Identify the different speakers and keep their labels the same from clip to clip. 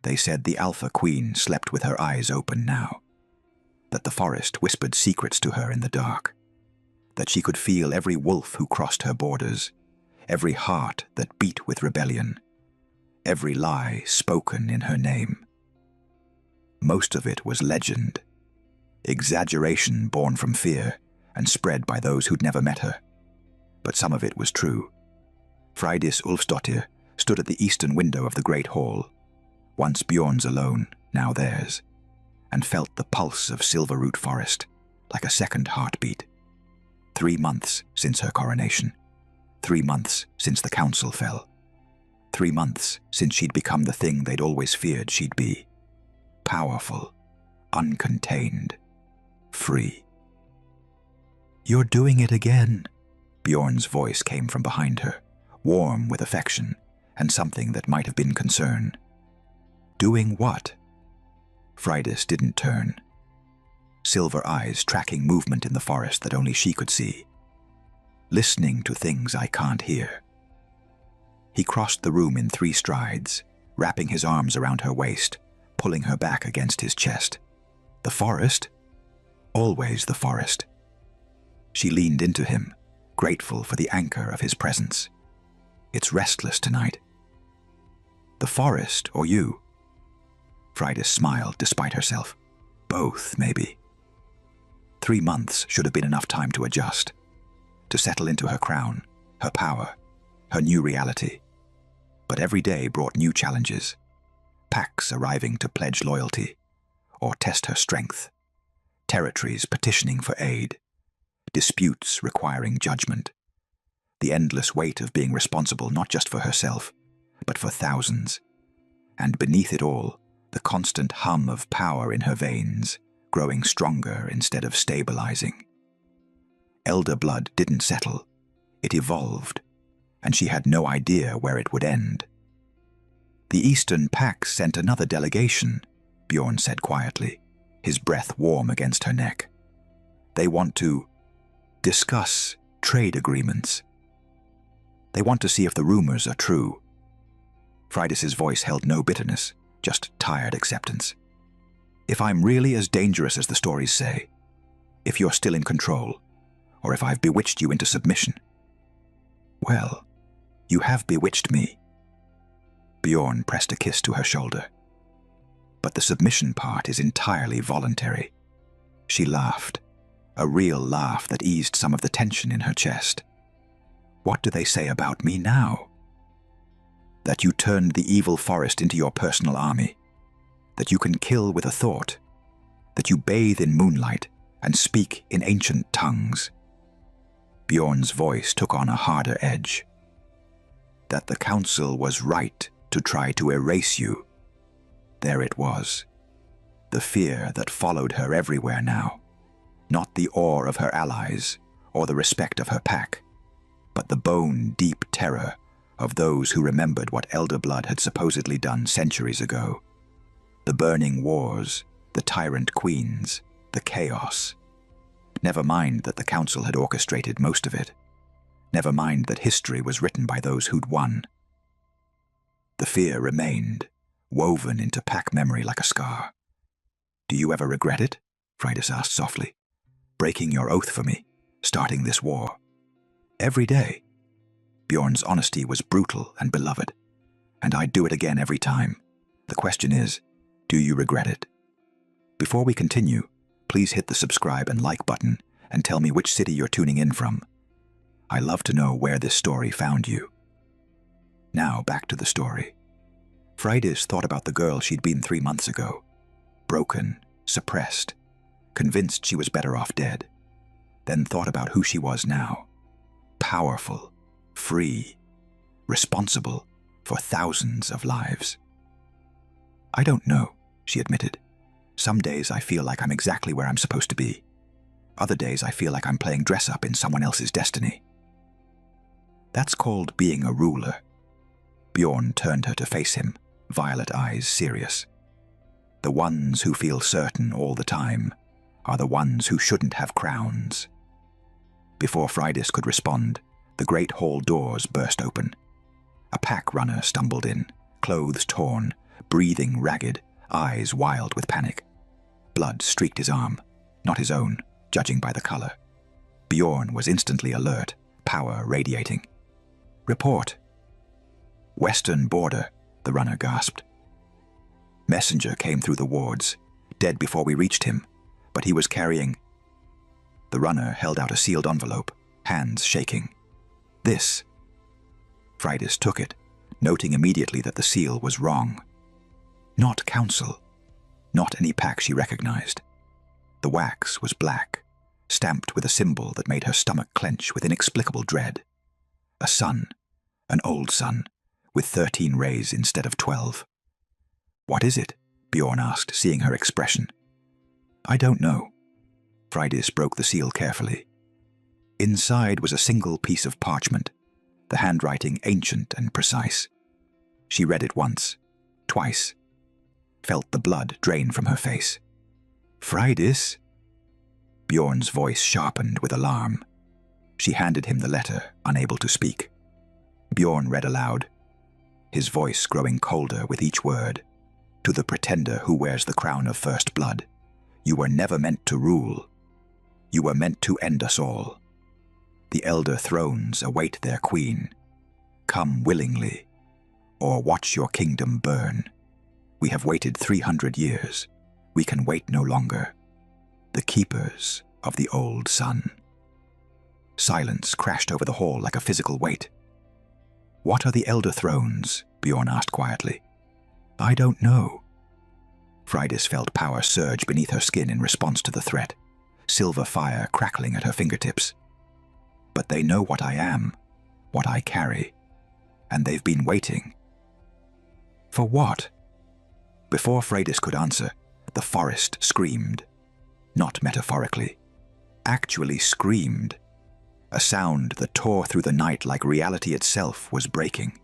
Speaker 1: They said the Alpha Queen slept with her eyes open now, that the forest whispered secrets to her in the dark, that she could feel every wolf who crossed her borders, every heart that beat with rebellion, every lie spoken in her name. Most of it was legend, exaggeration born from fear and spread by those who'd never met her. But some of it was true. Freydis Ulfsdottir stood at the eastern window of the great hall, once Bjorn's alone, now theirs, and felt the pulse of Silverroot Forest like a second heartbeat. 3 months since her coronation. 3 months since the council fell. 3 months since she'd become the thing they'd always feared she'd be. Powerful, uncontained, free. "You're doing it again," Bjorn's voice came from behind her, warm with affection and something that might have been concern. "Doing what?" Freydis didn't turn. Silver eyes tracking movement in the forest that only she could see. "Listening to things I can't hear." He crossed the room in 3 strides, wrapping his arms around her waist, pulling her back against his chest. "The forest? Always the forest." She leaned into him, grateful for the anchor of his presence. "It's restless tonight." "The forest or you?" Freydis smiled despite herself. "Both, maybe." 3 months should have been enough time to adjust, to settle into her crown, her power, her new reality. But every day brought new challenges. Packs arriving to pledge loyalty or test her strength. Territories petitioning for aid. Disputes requiring judgment. The endless weight of being responsible not just for herself, but for thousands. And beneath it all, the constant hum of power in her veins, growing stronger instead of stabilizing. Elder blood didn't settle. It evolved, and she had no idea where it would end. "The Eastern Pack sent another delegation," Bjorn said quietly, his breath warm against her neck. "They want to discuss trade agreements. They want to see if the rumors are true." Freydis's voice held no bitterness, just tired acceptance. "If I'm really as dangerous as the stories say, if you're still in control, or if I've bewitched you into submission, well, you have bewitched me." Bjorn pressed a kiss to her shoulder. "But the submission part is entirely voluntary." She laughed, a real laugh that eased some of the tension in her chest. "What do they say about me now?" "That you turned the evil forest into your personal army, that you can kill with a thought, that you bathe in moonlight and speak in ancient tongues." Bjorn's voice took on a harder edge. "That the council was right to try to erase you." There it was, the fear that followed her everywhere now, not the awe of her allies or the respect of her pack, but the bone-deep terror of those who remembered what Elder Blood had supposedly done centuries ago. The burning wars, the tyrant queens, the chaos. Never mind that the council had orchestrated most of it. Never mind that history was written by those who'd won. The fear remained, woven into pack memory like a scar. "Do you ever regret it?" Freydis asked softly. "Breaking your oath for me, starting this war?" "Every day." Bjorn's honesty was brutal and beloved, "and I'd do it again every time. The question is, do you regret it?" Before we continue, please hit the subscribe and like button and tell me which city you're tuning in from. I love to know where this story found you. Now back to the story. Freydis thought about the girl she'd been 3 months ago. Broken, suppressed, convinced she was better off dead. Then thought about who she was now. Powerful, free, responsible for thousands of lives. "I don't know," she admitted. "Some days I feel like I'm exactly where I'm supposed to be. Other days I feel like I'm playing dress-up in someone else's destiny." "That's called being a ruler." Bjorn turned her to face him, violet eyes serious. "The ones who feel certain all the time are the ones who shouldn't have crowns." Before Freydis could respond, the great hall doors burst open. A pack runner stumbled in, clothes torn, breathing ragged, eyes wild with panic. Blood streaked his arm, not his own, judging by the color. Bjorn was instantly alert, power radiating. "Report." "Western border," the runner gasped. "Messenger came through the wards, dead before we reached him, but he was carrying—" The runner held out a sealed envelope, hands shaking. "This." Fridas took it, noting immediately that the seal was wrong. Not council, not any pack she recognized. The wax was black, stamped with a symbol that made her stomach clench with inexplicable dread. A sun, an old sun, with 13 rays instead of 12. "What is it?" Bjorn asked, seeing her expression. "I don't know." Fridas broke the seal carefully. Inside was a single piece of parchment, the handwriting ancient and precise. She read it once, twice, felt the blood drain from her face. "Fridas?" Bjorn's voice sharpened with alarm. She handed him the letter, unable to speak. Bjorn read aloud, his voice growing colder with each word. "To the pretender who wears the crown of first blood, you were never meant to rule. You were meant to end us all. The elder thrones await their queen. Come willingly, or watch your kingdom burn. We have waited 300 years. We can wait no longer. The keepers of the old sun." Silence crashed over the hall like a physical weight. "What are the elder thrones?" Bjorn asked quietly. "I don't know." Fridas felt power surge beneath her skin in response to the threat, silver fire crackling at her fingertips. "But they know what I am, what I carry, and they've been waiting." "For what?" Before Fridas could answer, the forest screamed. Not metaphorically, actually screamed. A sound that tore through the night like reality itself was breaking.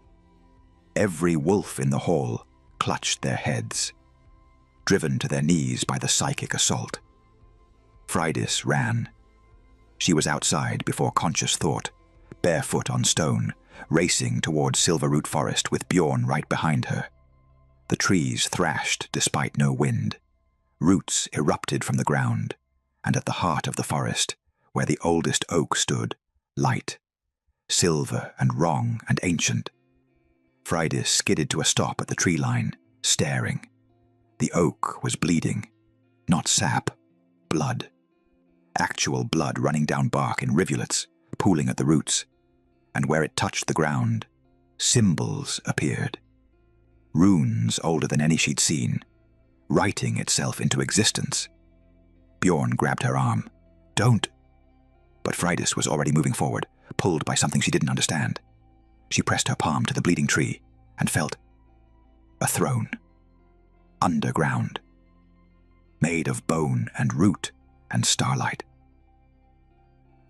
Speaker 1: Every wolf in the hall clutched their heads, driven to their knees by the psychic assault. Fridas ran. She was outside before conscious thought, barefoot on stone, racing towards Silverroot Forest with Bjorn right behind her. The trees thrashed despite no wind. Roots erupted from the ground, and at the heart of the forest, where the oldest oak stood, light, silver and wrong and ancient. Fridas skidded to a stop at the tree line, staring. The oak was bleeding, not sap, blood. Actual blood running down bark in rivulets, pooling at the roots, and where it touched the ground, symbols appeared. Runes older than any she'd seen, writing itself into existence. Bjorn grabbed her arm. "Don't!" But Fridas was already moving forward, pulled by something she didn't understand. She pressed her palm to the bleeding tree and felt a throne. Underground. Made of bone and root and starlight.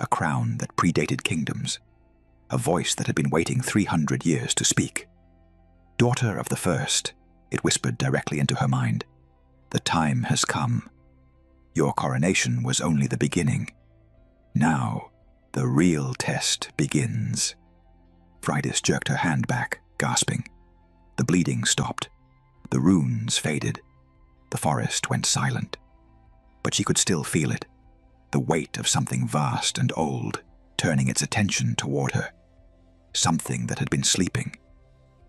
Speaker 1: A crown that predated kingdoms. A voice that had been waiting 300 years to speak. "Daughter of the first," it whispered directly into her mind. "The time has come. Your coronation was only the beginning. Now, the real test begins." Fridas jerked her hand back, gasping. The bleeding stopped. The runes faded. The forest went silent. But she could still feel it, the weight of something vast and old, turning its attention toward her. Something that had been sleeping.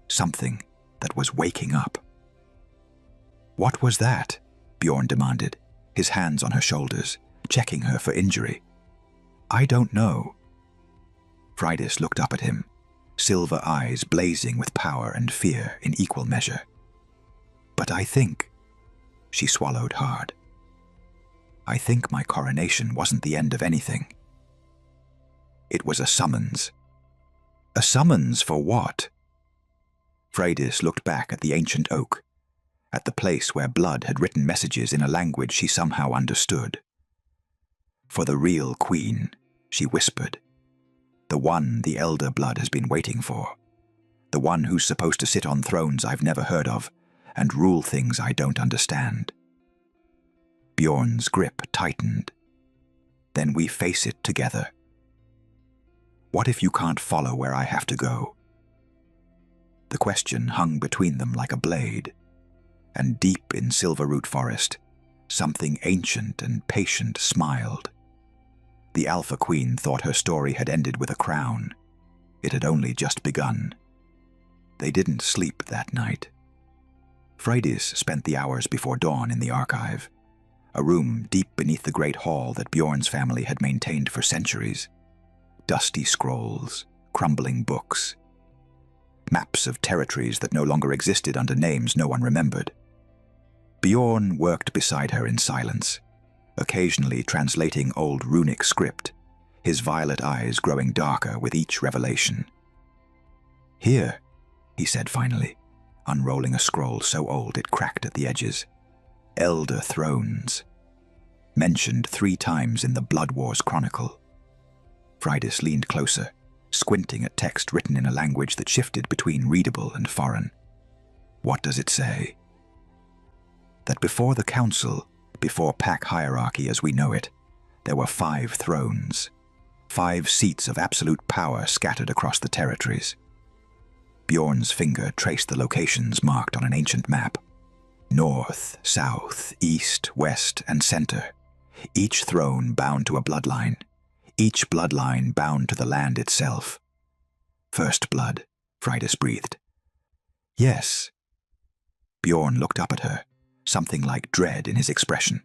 Speaker 1: Something that was waking up. "What was that?" Bjorn demanded, his hands on her shoulders, checking her for injury. "I don't know." Fridas looked up at him, silver eyes blazing with power and fear in equal measure. "But I think—" She swallowed hard. "I think my coronation wasn't the end of anything. It was a summons." "A summons for what?" Fridas looked back at the ancient oak, at the place where blood had written messages in a language she somehow understood. "For the real queen," she whispered. "The one the elder blood has been waiting for. The one who's supposed to sit on thrones I've never heard of and rule things I don't understand." Bjorn's grip tightened. "Then we face it together. What if you can't follow where I have to go?" The question hung between them like a blade. and deep in Silverroot Forest, something ancient and patient smiled. The Alpha Queen thought her story had ended with a crown. It had only just begun. They didn't sleep that night. Freydis spent the hours before dawn in the archive, a room deep beneath the great hall that Bjorn's family had maintained for centuries. Dusty scrolls, crumbling books, maps of territories that no longer existed under names no one remembered. Bjorn worked beside her in silence, occasionally translating old runic script, his violet eyes growing darker with each revelation. "Here," he said finally, unrolling a scroll so old it cracked at the edges. "Elder thrones. Mentioned 3 times in the Blood Wars Chronicle." Freydis leaned closer, squinting at text written in a language that shifted between readable and foreign. "What does it say?" "That before the council, before pack hierarchy as we know it, there were 5 thrones, 5 seats of absolute power scattered across the territories." Bjorn's finger traced the locations marked on an ancient map. North, south, east, west, and center. Each throne bound to a bloodline. Each bloodline bound to the land itself. "First blood," Freydis breathed. "Yes." Bjorn looked up at her, something like dread in his expression.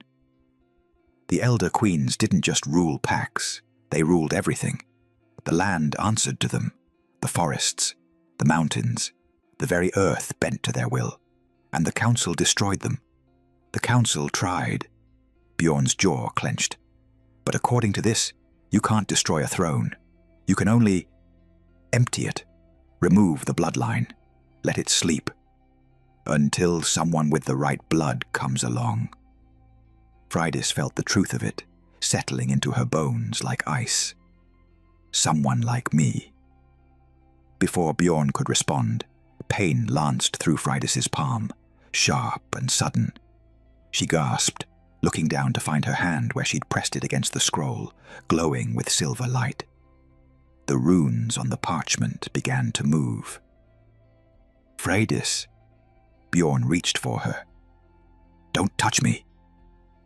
Speaker 1: The Elder Queens didn't just rule packs, they ruled everything. The land answered to them, the forests, the mountains, the very earth bent to their will, and the council destroyed them. The council tried. Bjorn's jaw clenched. "But according to this, you can't destroy a throne. You can only empty it, remove the bloodline, let it sleep, until someone with the right blood comes along." Freydis felt the truth of it, settling into her bones like ice. "Someone like me." Before Bjorn could respond, pain lanced through Freydis's palm, sharp and sudden. She gasped, looking down to find her hand where she'd pressed it against the scroll, glowing with silver light. The runes on the parchment began to move. "Freydis!" Bjorn reached for her. "Don't touch me!"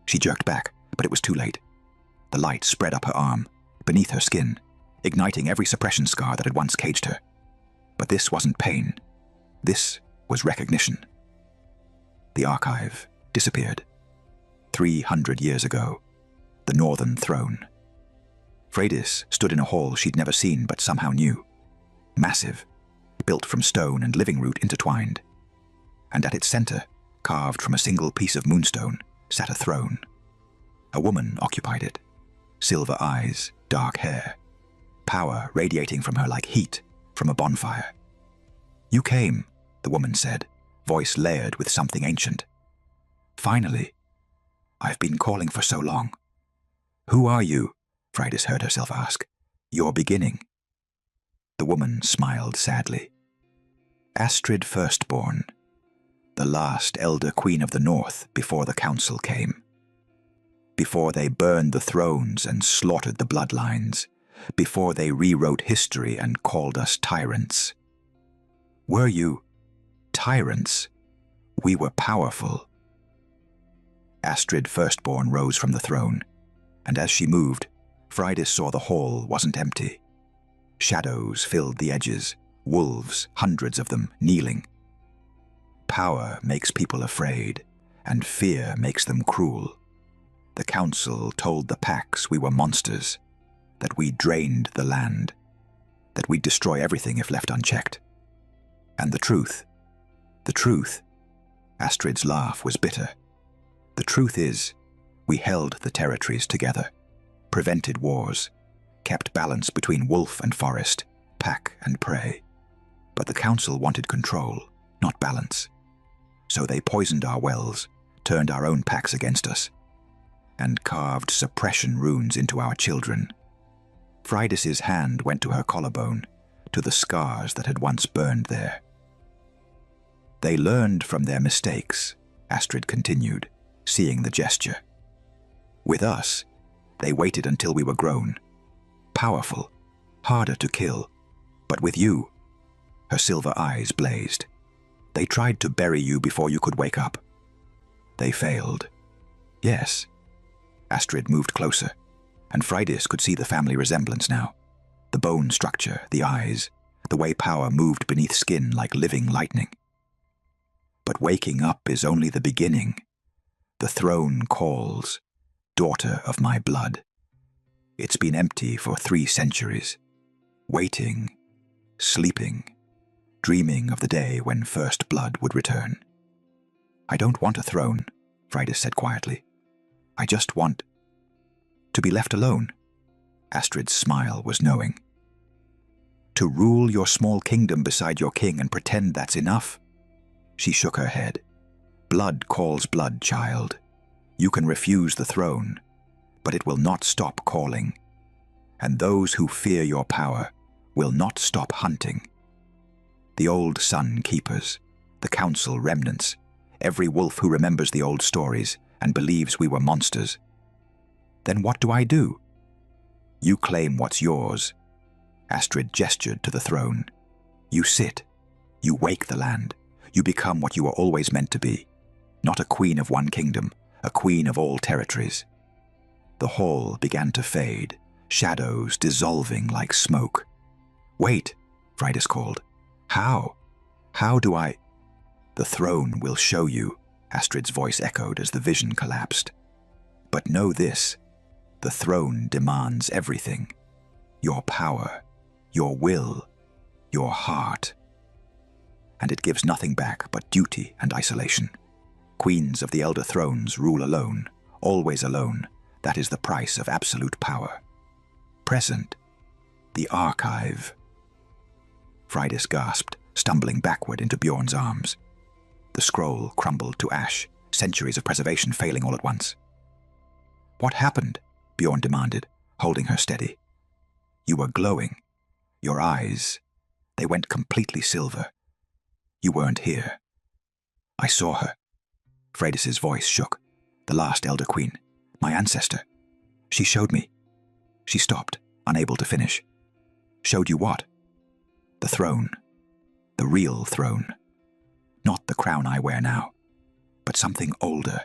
Speaker 1: She jerked back, but it was too late. The light spread up her arm, beneath her skin, igniting every suppression scar that had once caged her. But this wasn't pain. This was recognition. The archive disappeared. 300 years ago, the Northern Throne. Freydis stood in a hall she'd never seen but somehow knew. Massive, built from stone and living root intertwined. And at its center, carved from a single piece of moonstone, sat a throne. A woman occupied it. Silver eyes, dark hair. Power radiating from her like heat from a bonfire. "You came," the woman said, voice layered with something ancient. "Finally. I've been calling for so long." "Who are you?" Freydis heard herself ask. "Your beginning." The woman smiled sadly. "Astrid Firstborn, the last Elder Queen of the North before the council came. Before they burned the thrones and slaughtered the bloodlines. Before they rewrote history and called us tyrants." "Were you tyrants? We were powerful." Astrid Firstborn rose from the throne, and as she moved, Freydis saw the hall wasn't empty. Shadows filled the edges, wolves, hundreds of them, kneeling. Power makes people afraid, and fear makes them cruel. The council told the packs we were monsters, that we drained the land, that we'd destroy everything if left unchecked. And the truth, Astrid's laugh was bitter. The truth is, we held the territories together, prevented wars, kept balance between wolf and forest, pack and prey. But the council wanted control, not balance. So they poisoned our wells, turned our own packs against us, and carved suppression runes into our children. Freydis's hand went to her collarbone, to the scars that had once burned there. "They learned from their mistakes," Astrid continued, seeing the gesture. "With us, they waited until we were grown. Powerful, harder to kill. But with you," her silver eyes blazed, "they tried to bury you before you could wake up. They failed. Yes. Astrid moved closer, and Freydis could see the family resemblance now. The bone structure, the eyes, the way power moved beneath skin like living lightning. But waking up is only the beginning. The throne calls, daughter of my blood. It's been empty for 3 centuries, waiting, sleeping, dreaming of the day when first blood would return. I don't want a throne, Freydis said quietly. I just want to be left alone. Astrid's smile was knowing. To rule your small kingdom beside your king and pretend that's enough? She shook her head. Blood calls blood, child. You can refuse the throne, but it will not stop calling. And those who fear your power will not stop hunting. The old sun keepers, the council remnants, every wolf who remembers the old stories and believes we were monsters. Then what do I do? You claim what's yours. Astrid gestured to the throne. You sit. You wake the land. You become what you were always meant to be. Not a queen of one kingdom, a queen of all territories. The hall began to fade, shadows dissolving like smoke. Wait, Freydis called. How? How do I? The throne will show you, Astrid's voice echoed as the vision collapsed. But know this, the throne demands everything. Your power, your will, your heart. And it gives nothing back but duty and isolation. Queens of the elder thrones rule alone, always alone. That is the price of absolute power. Present, the archive. Freydis gasped, stumbling backward into Bjorn's arms. The scroll crumbled to ash, centuries of preservation failing all at once. What happened? Bjorn demanded, holding her steady. You were glowing. Your eyes, they went completely silver. You weren't here. I saw her. Freydis's voice shook. The last Elder Queen, my ancestor. She showed me. She stopped, unable to finish. Showed you what? The throne. The real throne. Not the crown I wear now, but something older.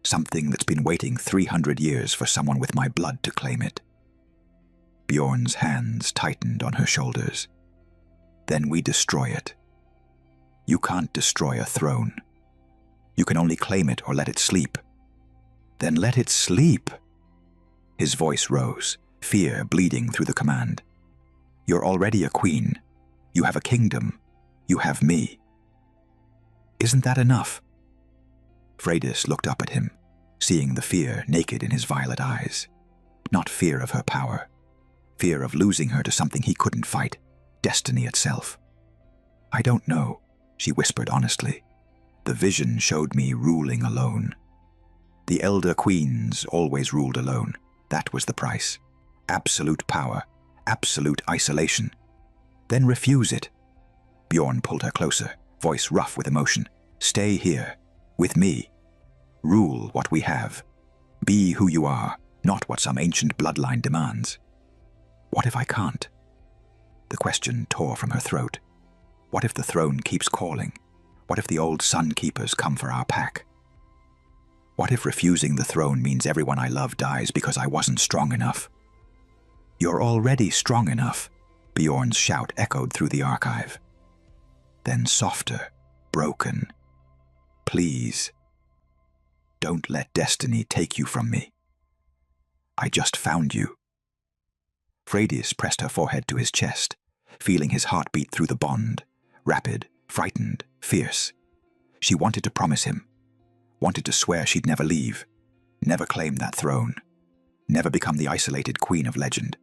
Speaker 1: Something that's been waiting 300 years for someone with my blood to claim it. Bjorn's hands tightened on her shoulders. Then we destroy it. You can't destroy a throne. You can only claim it or let it sleep. Then let it sleep. His voice rose, fear bleeding through the command. You're already a queen. You have a kingdom. You have me. Isn't that enough? Freydis looked up at him, seeing the fear naked in his violet eyes. Not fear of her power. Fear of losing her to something he couldn't fight, destiny itself. I don't know, she whispered honestly. The vision showed me ruling alone. The elder queens always ruled alone. That was the price. Absolute power, absolute isolation. Then refuse it. Bjorn pulled her closer, voice rough with emotion. Stay here, with me. Rule what we have. Be who you are, not what some ancient bloodline demands. What if I can't? The question tore from her throat. What if the throne keeps calling? What if the old sun keepers come for our pack? What if refusing the throne means everyone I love dies because I wasn't strong enough? You're already strong enough, Bjorn's shout echoed through the archive. Then softer, broken. Please, don't let destiny take you from me. I just found you. Freydis pressed her forehead to his chest, feeling his heart beat through the bond, rapid, frightened, fierce. She wanted to promise him, wanted to swear she'd never leave, never claim that throne, never become the isolated queen of legend.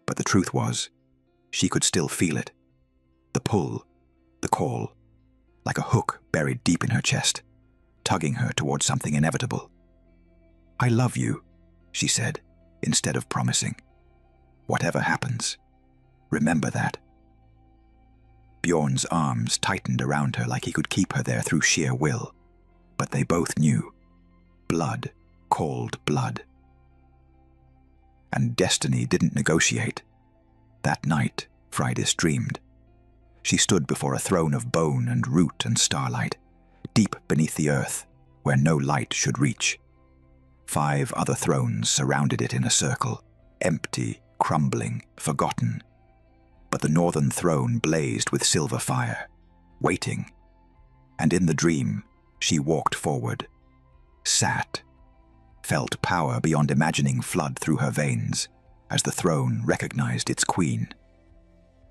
Speaker 1: But the truth was, she could still feel it. The pull, the call, like a hook buried deep in her chest, tugging her towards something inevitable. I love you, she said, instead of promising. Whatever happens, remember that. Bjorn's arms tightened around her like he could keep her there through sheer will. But they both knew. Blood called blood. And destiny didn't negotiate. That night, Freydis dreamed. She stood before a throne of bone and root and starlight, deep beneath the earth, where no light should reach. 5 other thrones surrounded it in a circle, empty, crumbling, forgotten. But the northern throne blazed with silver fire, waiting. And in the dream, she walked forward, sat, felt power beyond imagining flood through her veins as the throne recognized its queen.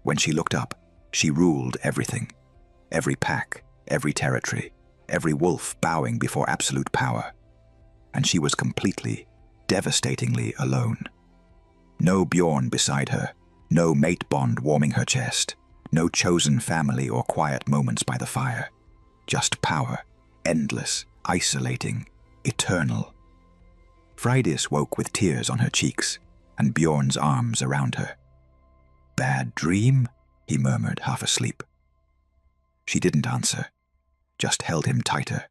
Speaker 1: When she looked up, she ruled everything, every pack, every territory, every wolf bowing before absolute power. And she was completely, devastatingly alone. No Bjorn beside her, no mate bond warming her chest, no chosen family or quiet moments by the fire. Just power, endless, isolating, eternal. Freydis woke with tears on her cheeks and Bjorn's arms around her. "Bad dream?" he murmured, half asleep. She didn't answer, just held him tighter,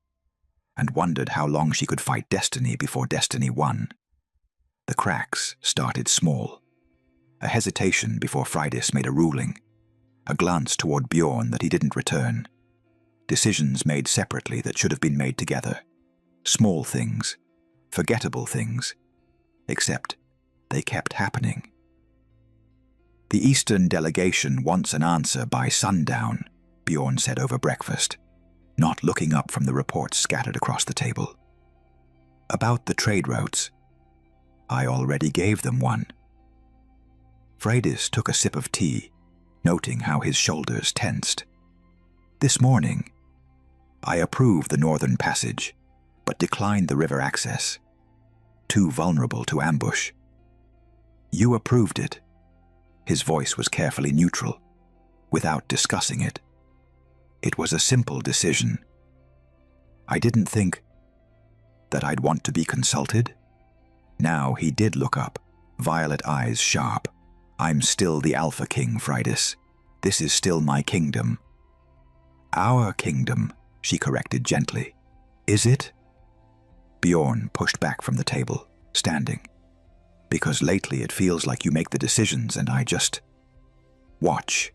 Speaker 1: and wondered how long she could fight destiny before destiny won. The cracks started small. A hesitation before Freydis made a ruling, a glance toward Bjorn that he didn't return. Decisions made separately that should have been made together. Small things, forgettable things, except they kept happening. "The Eastern delegation wants an answer by sundown," Bjorn said over breakfast, not looking up from the reports scattered across the table. "About the trade routes. I already gave them one." Freydis took a sip of tea, noting how his shoulders tensed. "This morning, I approved the northern passage, but declined the river access. Too vulnerable to ambush." "You approved it." His voice was carefully neutral, without discussing it. "It was a simple decision. I didn't think that I'd want to be consulted." Now he did look up, violet eyes sharp. "I'm still the Alpha King, Freydis. This is still my kingdom." "Our kingdom," she corrected gently. "Is it?" Bjorn pushed back from the table, standing. "Because lately it feels like you make the decisions and I just watch."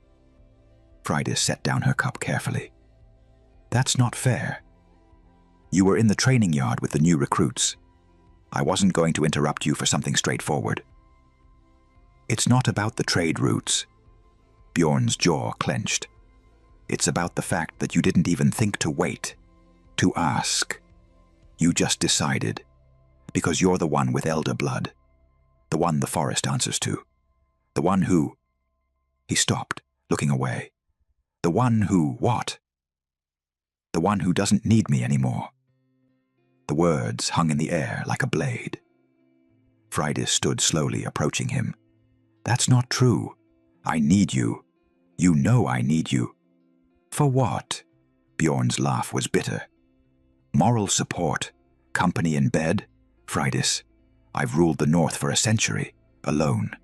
Speaker 1: Freydis set down her cup carefully. "That's not fair. You were in the training yard with the new recruits. I wasn't going to interrupt you for something straightforward." "It's not about the trade routes." Bjorn's jaw clenched. "It's about the fact that you didn't even think to wait, to ask. You just decided, because you're the one with elder blood, the one the forest answers to, the one who—" He stopped, looking away. "The one who what?" "The one who doesn't need me anymore." The words hung in the air like a blade. Freydis stood slowly, approaching him. "That's not true. I need you. You know I need you." "For what?" Bjorn's laugh was bitter. "Moral support, company in bed. Freydis, I've ruled the North for a century, alone.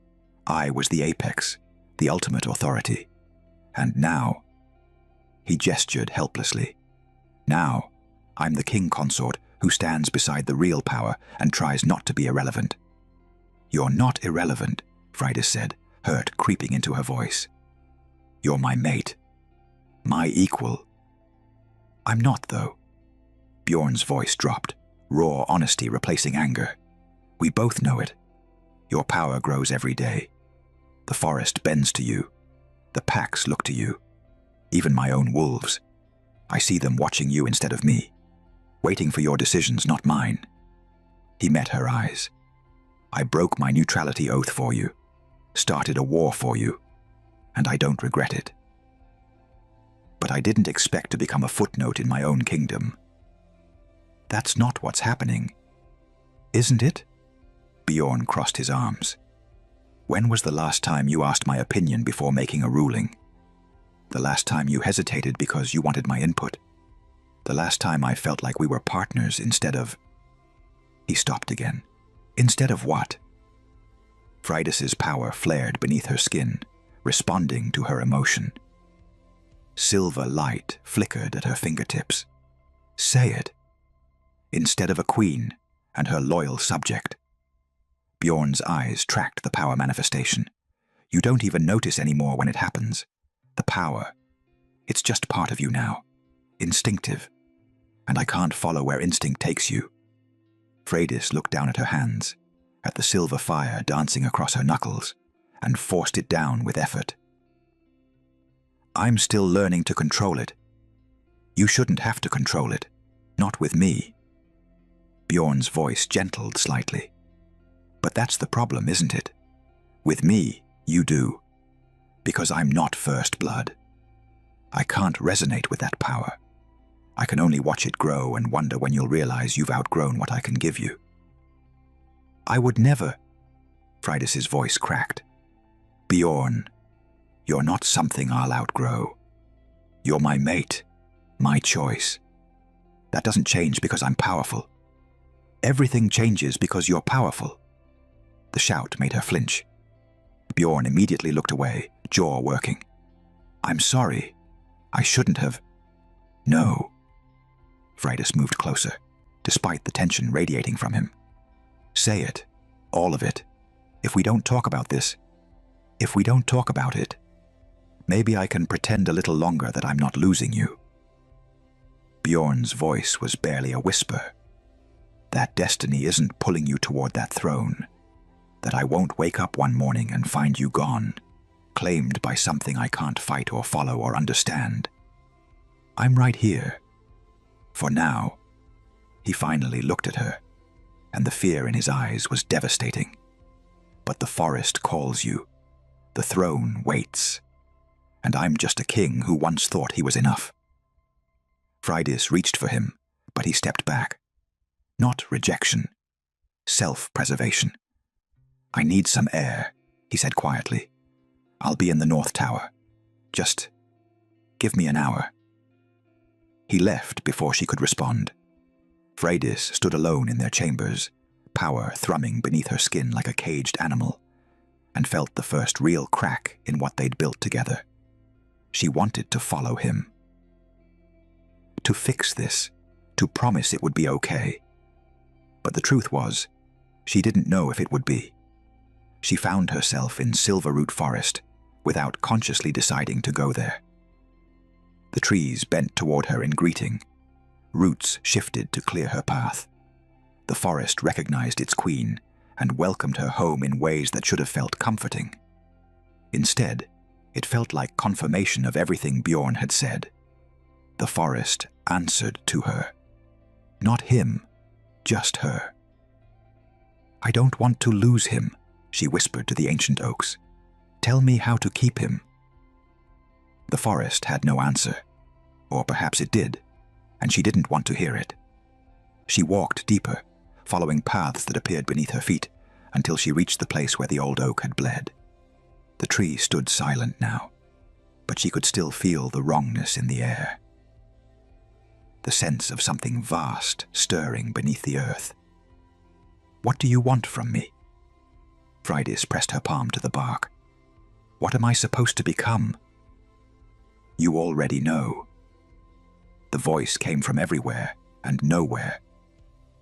Speaker 1: I was the apex, the ultimate authority. And now—" He gestured helplessly. "Now, I'm the king consort who stands beside the real power and tries not to be irrelevant." "You're not irrelevant," Freydis said, hurt creeping into her voice. "You're my mate. My equal." "I'm not, though." Bjorn's voice dropped, raw honesty replacing anger. "We both know it. Your power grows every day. The forest bends to you. The packs look to you. Even my own wolves. I see them watching you instead of me, waiting for your decisions, not mine." He met her eyes. "I broke my neutrality oath for you, started a war for you, and I don't regret it. But I didn't expect to become a footnote in my own kingdom." "That's not what's happening, isn't it?" Bjorn crossed his arms. "When was the last time you asked my opinion before making a ruling? The last time you hesitated because you wanted my input? The last time I felt like we were partners instead of—" He stopped again. "Instead of what?" Freydis's power flared beneath her skin, responding to her emotion. Silver light flickered at her fingertips. "Say it." "Instead of a queen and her loyal subject." Bjorn's eyes tracked the power manifestation. "You don't even notice anymore when it happens. The power. It's just part of you now. Instinctive. and I can't follow where instinct takes you. Freydis looked down at her hands, at the silver fire dancing across her knuckles, and forced it down with effort. I'm still learning to control it. You shouldn't have to control it. Not with me. Bjorn's voice gentled slightly. But that's the problem, isn't it? With me, you do. Because I'm not first blood. I can't resonate with that power. I can only watch it grow and wonder when you'll realize you've outgrown what I can give you. I would never. Freydis's voice cracked. Bjorn, you're not something I'll outgrow. You're my mate, my choice. That doesn't change because I'm powerful. Everything changes because you're powerful. The shout made her flinch. Bjorn immediately looked away, jaw working. I'm sorry. I shouldn't have. No. Freydis moved closer, despite the tension radiating from him. Say it. All of it. If we don't talk about this, if we don't talk about it, maybe I can pretend a little longer that I'm not losing you. Bjorn's voice was barely a whisper. That destiny isn't pulling you toward that throne. That I won't wake up one morning and find you gone, claimed by something I can't fight or follow or understand. I'm right here. For now. He finally looked at her, and the fear in his eyes was devastating. But the forest calls you. The throne waits. And I'm just a king who once thought he was enough. Freydis reached for him, but he stepped back. Not rejection. Self-preservation. I need some air, he said quietly. I'll be in the North Tower. Just give me an hour. He left before she could respond. Freydis stood alone in their chambers, power thrumming beneath her skin like a caged animal, and felt the first real crack in what they'd built together. She wanted to follow him. To fix this, to promise it would be okay. But the truth was, she didn't know if it would be. She found herself in Silverroot Forest without consciously deciding to go there. The trees bent toward her in greeting. Roots shifted to clear her path. The forest recognized its queen and welcomed her home in ways that should have felt comforting. Instead, it felt like confirmation of everything Bjorn had said. The forest answered to her. Not him, just her. I don't want to lose him, she whispered to the ancient oaks. Tell me how to keep him. The forest had no answer, or perhaps it did, and she didn't want to hear it. She walked deeper, following paths that appeared beneath her feet, until she reached the place where the old oak had bled. The tree stood silent now, but she could still feel the wrongness in the air. The sense of something vast stirring beneath the earth. What do you want from me? Freydis pressed her palm to the bark. What am I supposed to become? You already know. The voice came from everywhere and nowhere,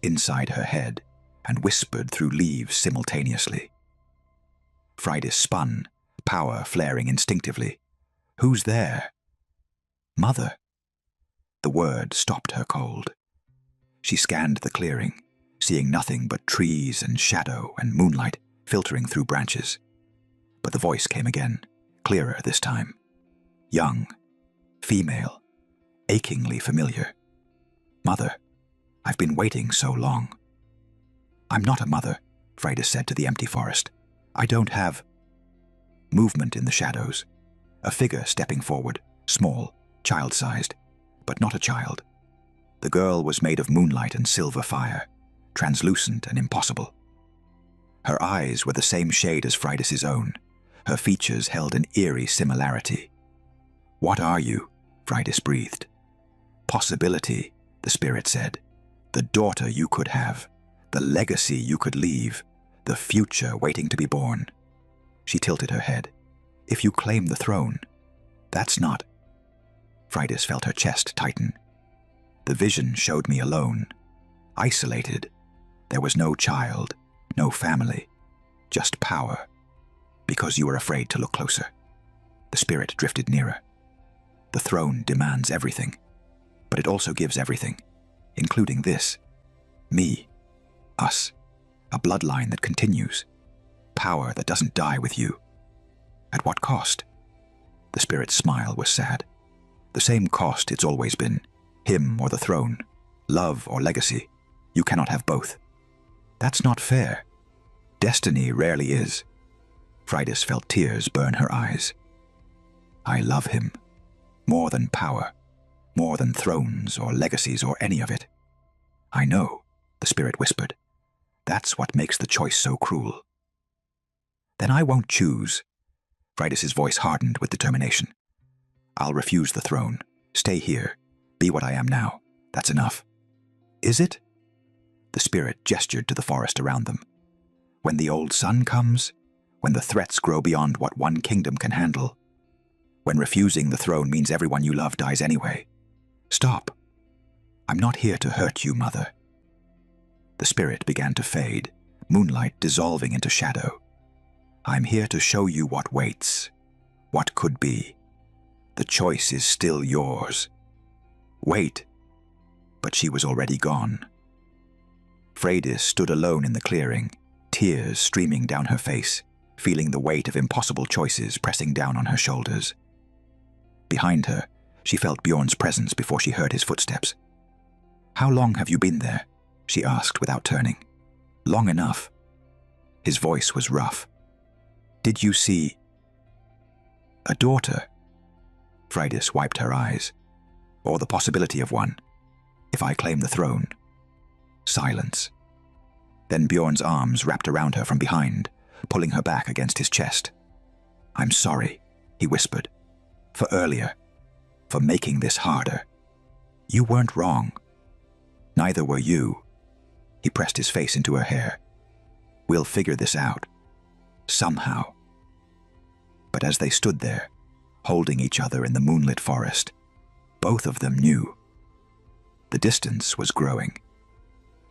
Speaker 1: inside her head, and whispered through leaves simultaneously. Freydis spun, power flaring instinctively. Who's there? Mother. The word stopped her cold. She scanned the clearing, seeing nothing but trees and shadow and moonlight filtering through branches. But the voice came again, clearer this time. Young, female, achingly familiar. Mother, I've been waiting so long. I'm not a mother, Freydis said to the empty forest. I don't have... Movement in the shadows. A figure stepping forward, small, child-sized, but not a child. The girl was made of moonlight and silver fire, translucent and impossible. Her eyes were the same shade as Freydis's own. Her features held an eerie similarity. What are you? Freydis breathed. Possibility, the spirit said. The daughter you could have, the legacy you could leave, the future waiting to be born. She tilted her head. If you claim the throne, that's not... Freydis felt her chest tighten. The vision showed me alone, isolated. There was no child, no family, just power. Because you were afraid to look closer. The spirit drifted nearer. The throne demands everything, but it also gives everything. including this. Me. Us. A bloodline that continues. Power that doesn't die with you. At what cost? The spirit's smile was sad. The same cost it's always been. Him or the throne. Love or legacy. You cannot have both. That's not fair. Destiny rarely is. Fridas felt tears burn her eyes. I love him. More than power. More than thrones or legacies or any of it. I know, the spirit whispered. That's what makes the choice so cruel. Then I won't choose. Fridas's voice hardened with determination. I'll refuse the throne. Stay here. Be what I am now. That's enough. Is it? The spirit gestured to the forest around them. When the old sun comes, when the threats grow beyond what one kingdom can handle, when refusing the throne means everyone you love dies anyway. Stop. I'm not here to hurt you, Mother. The spirit began to fade, moonlight dissolving into shadow. I'm here to show you what waits, what could be. The choice is still yours. Wait. But she was already gone. Freydis stood alone in the clearing, tears streaming down her face, feeling the weight of impossible choices pressing down on her shoulders. Behind her, she felt Bjorn's presence before she heard his footsteps. How long have you been there? She asked without turning. Long enough. His voice was rough. Did you see a daughter? Freydis wiped her eyes. Or the possibility of one, if I claim the throne. Silence. Then Bjorn's arms wrapped around her from behind, pulling her back against his chest. I'm sorry, he whispered. For earlier. For making this harder. You weren't wrong. Neither were you. He pressed his face into her hair. We'll figure this out. Somehow. But as they stood there, holding each other in the moonlit forest, both of them knew. The distance was growing,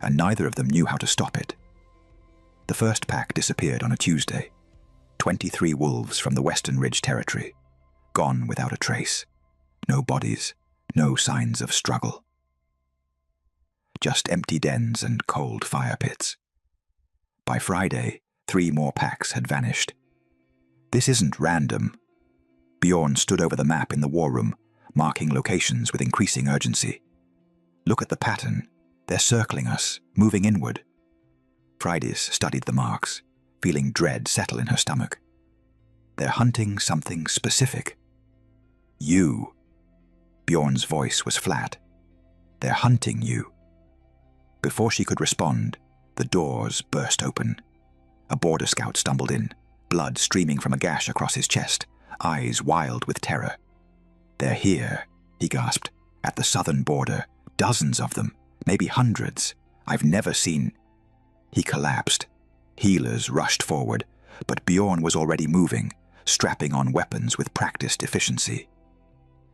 Speaker 1: and neither of them knew how to stop it. The first pack disappeared on a Tuesday. 23 wolves from the Western Ridge territory, gone without a trace. No bodies, no signs of struggle. Just empty dens and cold fire pits. By Friday, 3 more packs had vanished. This isn't random. Bjorn stood over the map in the war room, marking locations with increasing urgency. Look at the pattern. They're circling us, moving inward. Freydis studied the marks, feeling dread settle in her stomach. They're hunting something specific. You. Bjorn's voice was flat. They're hunting you. Before she could respond, the doors burst open. A border scout stumbled in, blood streaming from a gash across his chest, eyes wild with terror. They're here, he gasped, at the southern border. Dozens of them, maybe hundreds. I've never seen. He collapsed. Healers rushed forward, but Bjorn was already moving, strapping on weapons with practiced efficiency.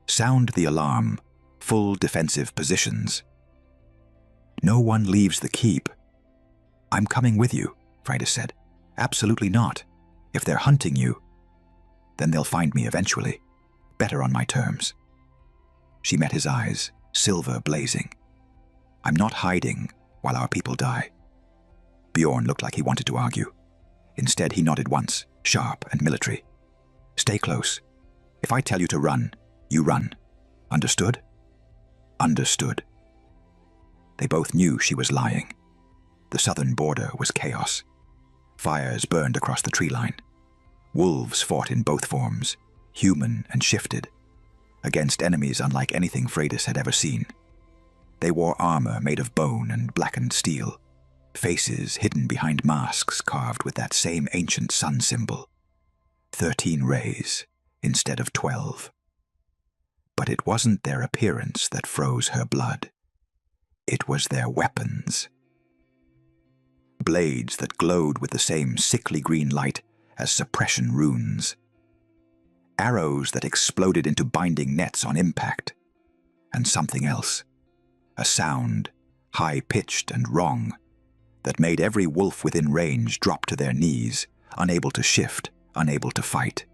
Speaker 1: Sound the alarm. Full defensive positions. No one leaves the keep. I'm coming with you, Freydis said. Absolutely not. If they're hunting you, then they'll find me eventually. Better on my terms. She met his eyes, silver blazing. I'm not hiding while our people die. Bjorn looked like he wanted to argue. Instead, he nodded once, sharp and military. Stay close. If I tell you to run, you run. Understood? Understood. They both knew she was lying. The southern border was chaos. Fires burned across the tree line. Wolves fought in both forms, human and shifted, against enemies unlike anything Freydis had ever seen. They wore armor made of bone and blackened steel, faces hidden behind masks carved with that same ancient sun symbol. 13 rays instead of 12. But it wasn't their appearance that froze her blood. It was their weapons. Blades that glowed with the same sickly green light as suppression runes. Arrows that exploded into binding nets on impact. And something else. A sound, high-pitched and wrong, that made every wolf within range drop to their knees, unable to shift, unable to fight.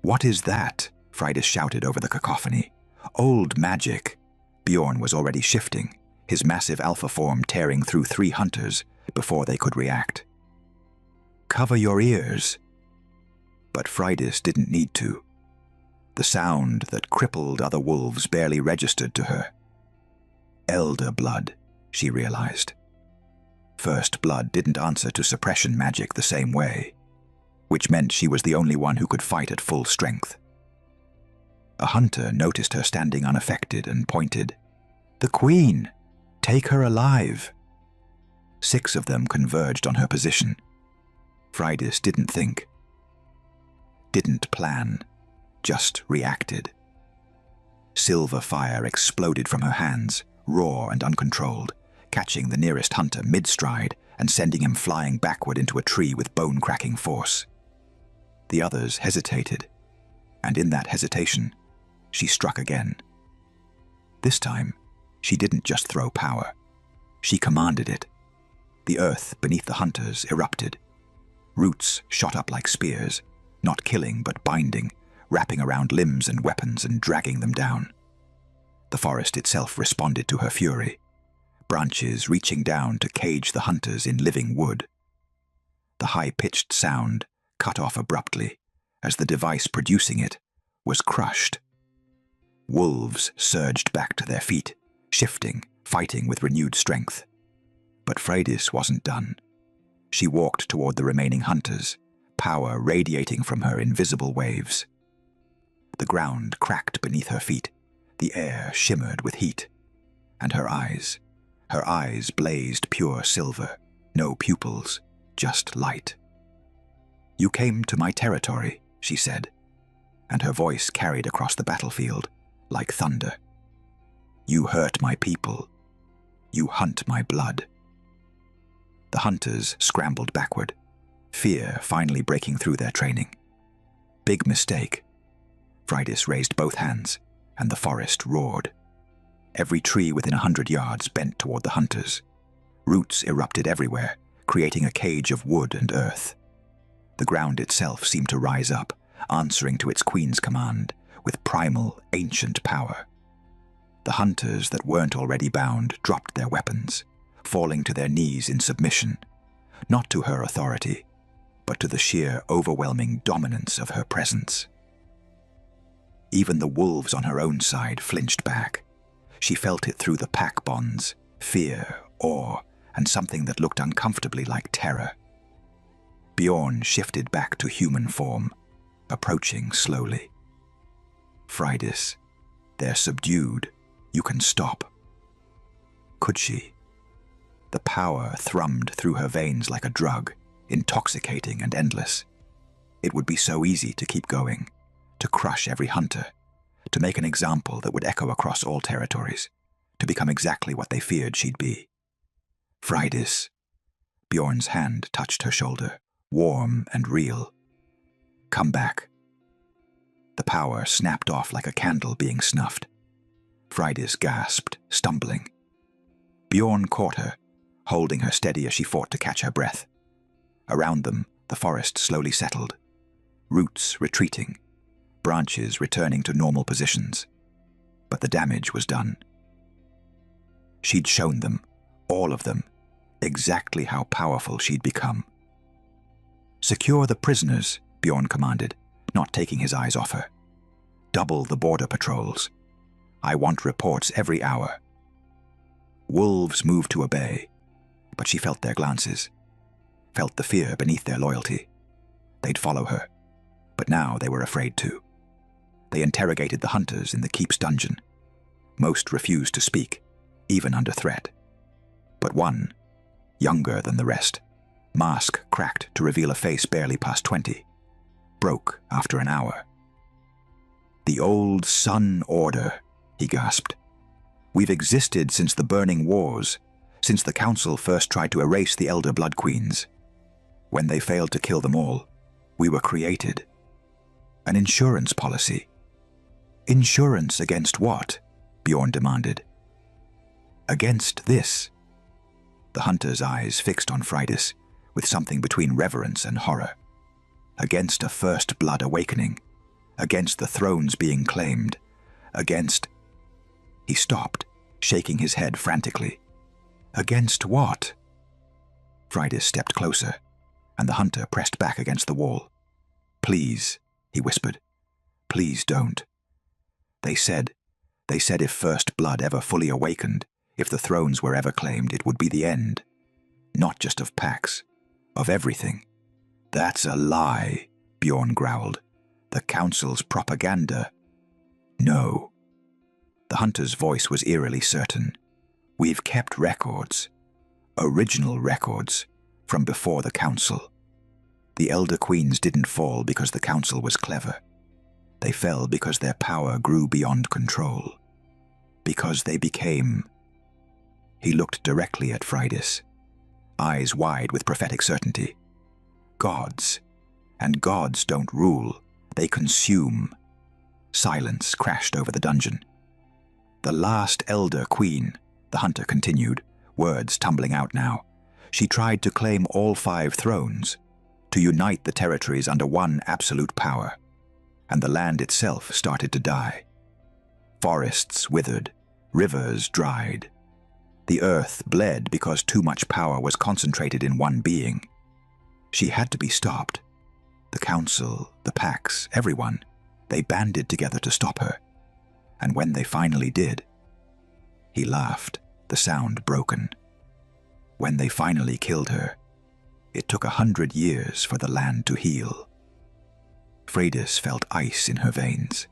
Speaker 1: What is that? Freydis shouted over the cacophony. Old magic. Bjorn was already shifting, his massive alpha form tearing through 3 hunters before they could react. "Cover your ears." But Friday didn't need to. The sound that crippled other wolves barely registered to her. Elder blood, she realized. First blood didn't answer to suppression magic the same way, which meant she was the only one who could fight at full strength. A hunter noticed her standing unaffected and pointed, "The queen! Take her alive!" 6 of them converged on her position. Friday didn't think, didn't plan, just reacted. Silver fire exploded from her hands, raw and uncontrolled, catching the nearest hunter mid-stride and sending him flying backward into a tree with bone-cracking force. The others hesitated, and in that hesitation, she struck again. This time, she didn't just throw power. She commanded it. The earth beneath the hunters erupted. Roots shot up like spears, not killing but binding, wrapping around limbs and weapons and dragging them down. The forest itself responded to her fury, branches reaching down to cage the hunters in living wood. The high-pitched sound cut off abruptly as the device producing it was crushed. Wolves surged back to their feet, shifting, fighting with renewed strength. But Freydis wasn't done. She walked toward the remaining hunters, power radiating from her in visible waves. The ground cracked beneath her feet, the air shimmered with heat, and her eyes blazed pure silver, no pupils, just light. "You came to my territory," she said, and her voice carried across the battlefield like thunder. "You hurt my people. You hunt my blood." The hunters scrambled backward, fear finally breaking through their training. Big mistake. Freydis raised both hands, and the forest roared. Every tree within 100 yards bent toward the hunters. Roots erupted everywhere, creating a cage of wood and earth. The ground itself seemed to rise up, answering to its queen's command, with primal, ancient power. The hunters that weren't already bound dropped their weapons, falling to their knees in submission, not to her authority, but to the sheer, overwhelming dominance of her presence. Even the wolves on her own side flinched back. She felt it through the pack bonds, fear, awe, and something that looked uncomfortably like terror. Bjorn shifted back to human form, approaching slowly. "Freydis, they're subdued. You can stop." Could she? The power thrummed through her veins like a drug, intoxicating and endless. It would be so easy to keep going, to crush every hunter, to make an example that would echo across all territories, to become exactly what they feared she'd be. "Freydis." Bjorn's hand touched her shoulder, warm and real. "Come back." The power snapped off like a candle being snuffed. Freydis gasped, stumbling. Bjorn caught her, holding her steady as she fought to catch her breath. Around them, the forest slowly settled, roots retreating, branches returning to normal positions. But the damage was done. She'd shown them, all of them, exactly how powerful she'd become. "Secure the prisoners," Bjorn commanded, not taking his eyes off her. "Double the border patrols. I want reports every hour." Wolves moved to obey, but she felt their glances, felt the fear beneath their loyalty. They'd follow her, but now they were afraid to. They interrogated the hunters in the keep's dungeon. Most refused to speak, even under threat. But one, younger than the rest, mask cracked to reveal a face barely past 20, broke after an hour. "The old Sun Order," he gasped. "We've existed since the Burning Wars, since the Council first tried to erase the Elder Blood Queens. When they failed to kill them all, we were created. An insurance policy." "Insurance against what?" Bjorn demanded. "Against this." The hunter's eyes fixed on Freydis, with something between reverence and horror. "Against a first blood awakening. Against the thrones being claimed. Against—" He stopped, shaking his head frantically. Against what? Freydis stepped closer, and the hunter pressed back against the wall. Please, he whispered. Please don't. They said if First Blood ever fully awakened, if the thrones were ever claimed, it would be the end. Not just of Pax, of everything. That's a lie, Bjorn growled. The Council's propaganda. No. The hunter's voice was eerily certain. We've kept records. Original records, from before the Council. The Elder Queens didn't fall because the Council was clever. They fell because their power grew beyond control. Because they became... He looked directly at Freydis, eyes wide with prophetic certainty. Gods. And gods don't rule, they consume. Silence crashed over the dungeon. The last Elder Queen, the hunter continued, words tumbling out now. She tried to claim all 5 thrones, to unite the territories under one absolute power, and the land itself started to die. Forests withered, rivers dried. The earth bled because too much power was concentrated in one being. She had to be stopped. The Council, the Pax, everyone, they banded together to stop her. And when they finally did, he laughed, the sound broken. When they finally killed her, it took 100 years for the land to heal. Freydis felt ice in her veins.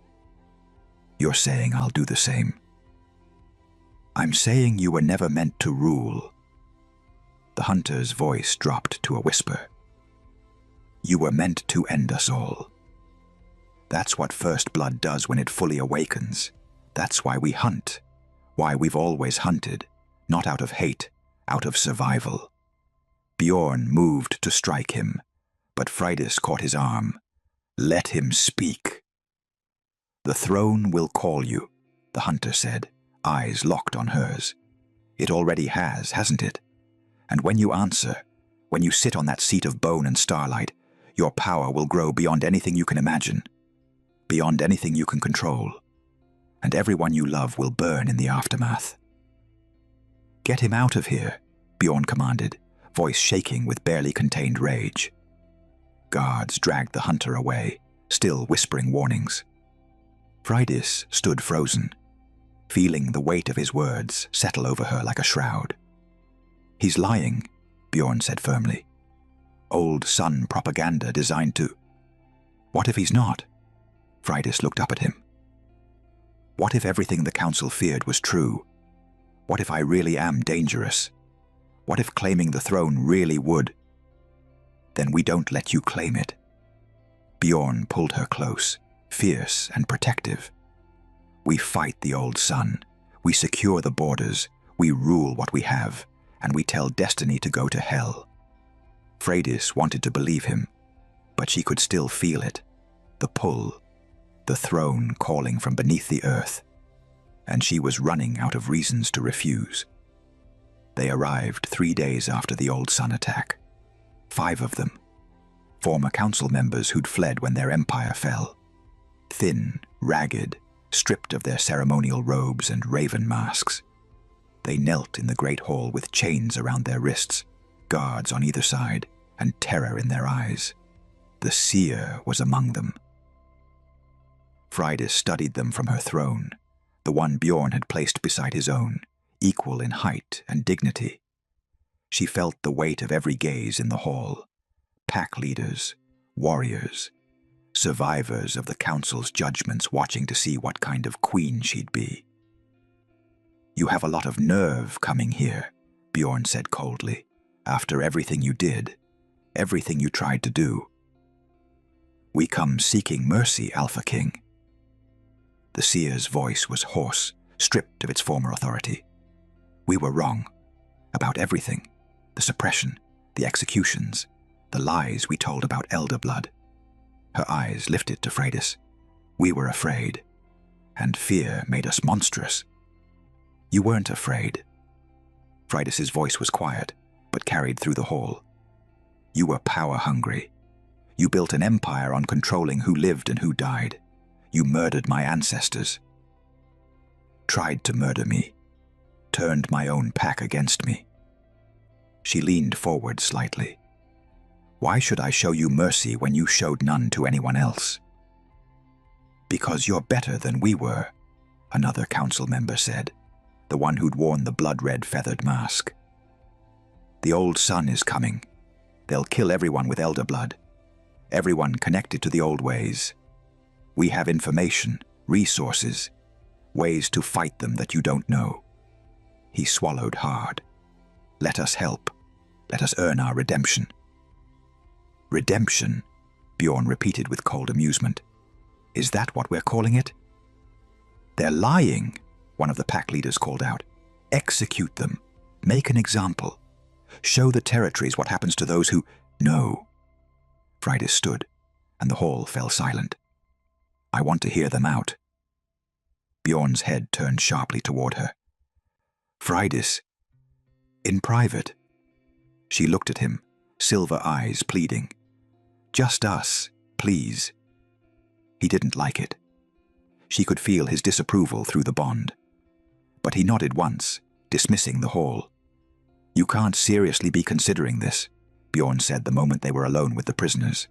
Speaker 1: You're saying I'll do the same? I'm saying you were never meant to rule. The hunter's voice dropped to a whisper. You were meant to end us all. That's what First Blood does when it fully awakens. That's why we hunt. Why we've always hunted. Not out of hate, out of survival. Bjorn moved to strike him, but Freydis caught his arm. Let him speak. The throne will call you, the hunter said, eyes locked on hers. It already has, hasn't it? And when you answer, when you sit on that seat of bone and starlight, your power will grow beyond anything you can imagine, beyond anything you can control, and everyone you love will burn in the aftermath. Get him out of here, Bjorn commanded, voice shaking with barely contained rage. Guards dragged the hunter away, still whispering warnings. Freydis stood frozen, feeling the weight of his words settle over her like a shroud. He's lying, Bjorn said firmly. Old sun propaganda designed to... What if he's not? Freydis looked up at him. What if everything the Council feared was true? What if I really am dangerous? What if claiming the throne really would? Then we don't let you claim it. Bjorn pulled her close, fierce and protective. We fight the old sun. We secure the borders. We rule what we have. And we tell destiny to go to hell. Freydis wanted to believe him, but she could still feel it. The pull. The throne calling from beneath the earth. And she was running out of reasons to refuse. They arrived 3 days after the old sun attack. 5 of them. Former council members who'd fled when their empire fell. Thin, ragged, stripped of their ceremonial robes and raven masks. They knelt in the great hall with chains around their wrists, guards on either side, and terror in their eyes. The seer was among them. Freydis studied them from her throne, the one Bjorn had placed beside his own, equal in height and dignity. She felt the weight of every gaze in the hall. Pack leaders, warriors, survivors of the Council's judgments watching to see what kind of queen she'd be. You have a lot of nerve coming here, Bjorn said coldly, after everything you did, everything you tried to do. We come seeking mercy, Alpha King. The seer's voice was hoarse, stripped of its former authority. We were wrong. About everything. The suppression, the executions, the lies we told about elder blood. Her eyes lifted to Freydis. We were afraid. And fear made us monstrous. You weren't afraid. Freydis's voice was quiet, but carried through the hall. You were power-hungry. You built an empire on controlling who lived and who died. You murdered my ancestors. Tried to murder me. turned my own pack against me. She leaned forward slightly. Why should I show you mercy when you showed none to anyone else? Because you're better than we were, another council member said, the one who'd worn the blood-red feathered mask. The old sun is coming. They'll kill everyone with elder blood, everyone connected to the old ways. We have information, resources, ways to fight them that you don't know. He swallowed hard. Let us help. Let us earn our redemption. Redemption, Bjorn repeated with cold amusement. Is that what we're calling it? They're lying, one of the pack leaders called out. Execute them. Make an example. Show the territories what happens to those who... No. Freydis stood, and the hall fell silent. I want to hear them out. Bjorn's head turned sharply toward her. Freydis, in private. She looked at him, silver eyes pleading. Just us, please. He didn't like it. She could feel his disapproval through the bond. But he nodded once, dismissing the hall. You can't seriously be considering this, Bjorn said the moment they were alone with the prisoners.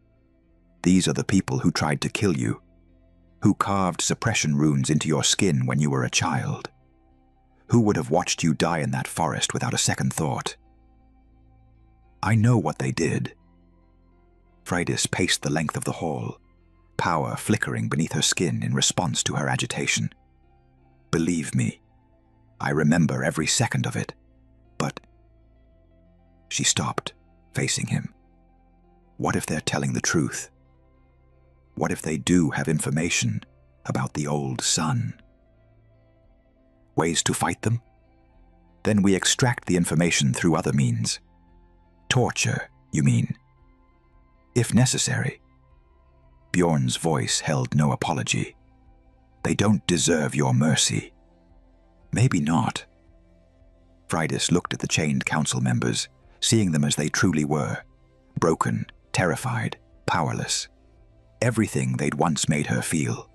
Speaker 1: These are the people who tried to kill you, who carved suppression runes into your skin when you were a child. Who would have watched you die in that forest without a second thought? I know what they did. Freydis paced the length of the hall, power flickering beneath her skin in response to her agitation. Believe me, I remember every second of it, but... She stopped, facing him. What if they're telling the truth? What if they do have information about the old sun? Ways to fight them? Then we extract the information through other means. Torture, you mean? If necessary. Bjorn's voice held no apology. They don't deserve your mercy. Maybe not. Freydis looked at the chained council members, seeing them as they truly were, broken, terrified, powerless. Everything they'd once made her feel.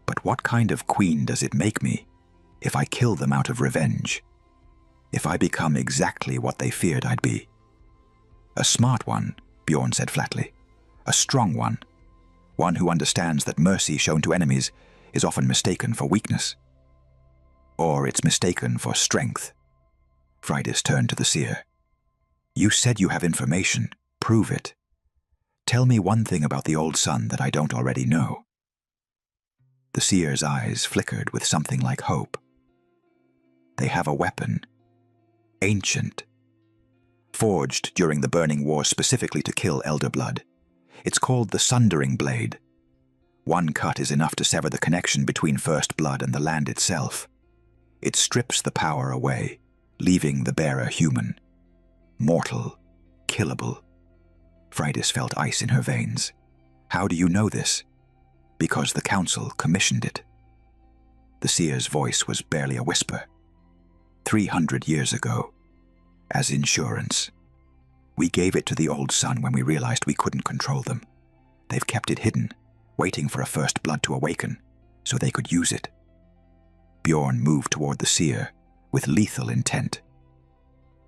Speaker 1: But what kind of queen does it make me if I kill them out of revenge? If I become exactly what they feared I'd be? A smart one, Bjorn said flatly. A strong one. One who understands that mercy shown to enemies is often mistaken for weakness. Or it's mistaken for strength. Freydis turned to the seer. You said you have information. Prove it. Tell me one thing about the old sun that I don't already know. The seer's eyes flickered with something like hope. They have a weapon. Ancient. Forged during the Burning War specifically to kill elder blood. It's called the Sundering Blade. One cut is enough to sever the connection between First Blood and the land itself. It strips the power away, leaving the bearer human. Mortal. Killable. Freydis felt ice in her veins. How do you know this? Because the council commissioned it. The seer's voice was barely a whisper. 300 years ago, as insurance. We gave it to the old sun when we realized we couldn't control them. They've kept it hidden, waiting for a First Blood to awaken, so they could use it. Bjorn moved toward the seer, with lethal intent.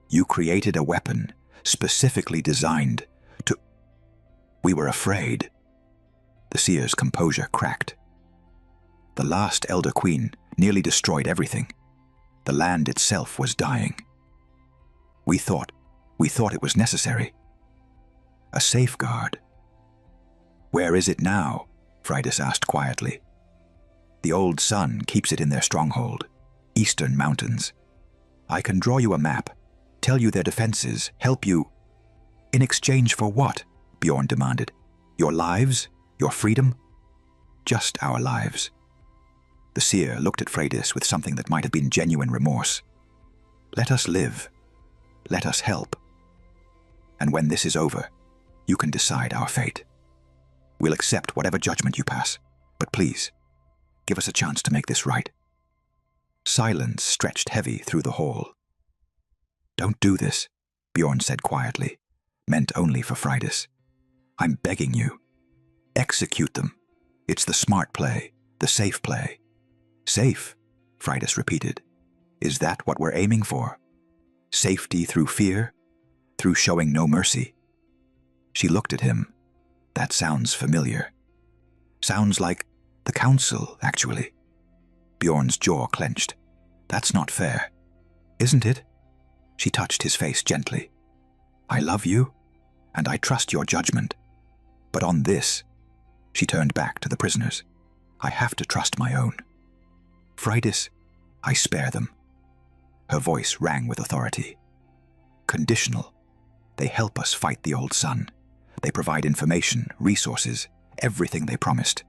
Speaker 1: You created a weapon, specifically designed to... We were afraid. The seer's composure cracked. The last Elder Queen nearly destroyed everything. The land itself was dying. We thought it was necessary. A safeguard. Where is it now? Freydis asked quietly. The old sun keeps it in their stronghold, Eastern Mountains. I can draw you a map, tell you their defenses, help you. In exchange for what? Bjorn demanded. Your lives? Your freedom? Just our lives. The seer looked at Freydis with something that might have been genuine remorse. Let us live. Let us help. And when this is over, you can decide our fate. We'll accept whatever judgment you pass, but please, give us a chance to make this right. Silence stretched heavy through the hall. Don't do this, Bjorn said quietly, meant only for Freydis. I'm begging you. Execute them. It's the smart play, the safe play. Safe, Freydis repeated. Is that what we're aiming for? Safety through fear? Through showing no mercy? She looked at him. That sounds familiar. Sounds like the council, actually. Bjorn's jaw clenched. That's not fair. Isn't it? She touched his face gently. I love you, and I trust your judgment. But on this, she turned back to the prisoners. I have to trust my own. Freydis, I spare them. Her voice rang with authority. Conditional. They help us fight the old sun. They provide information, resources, everything they promised.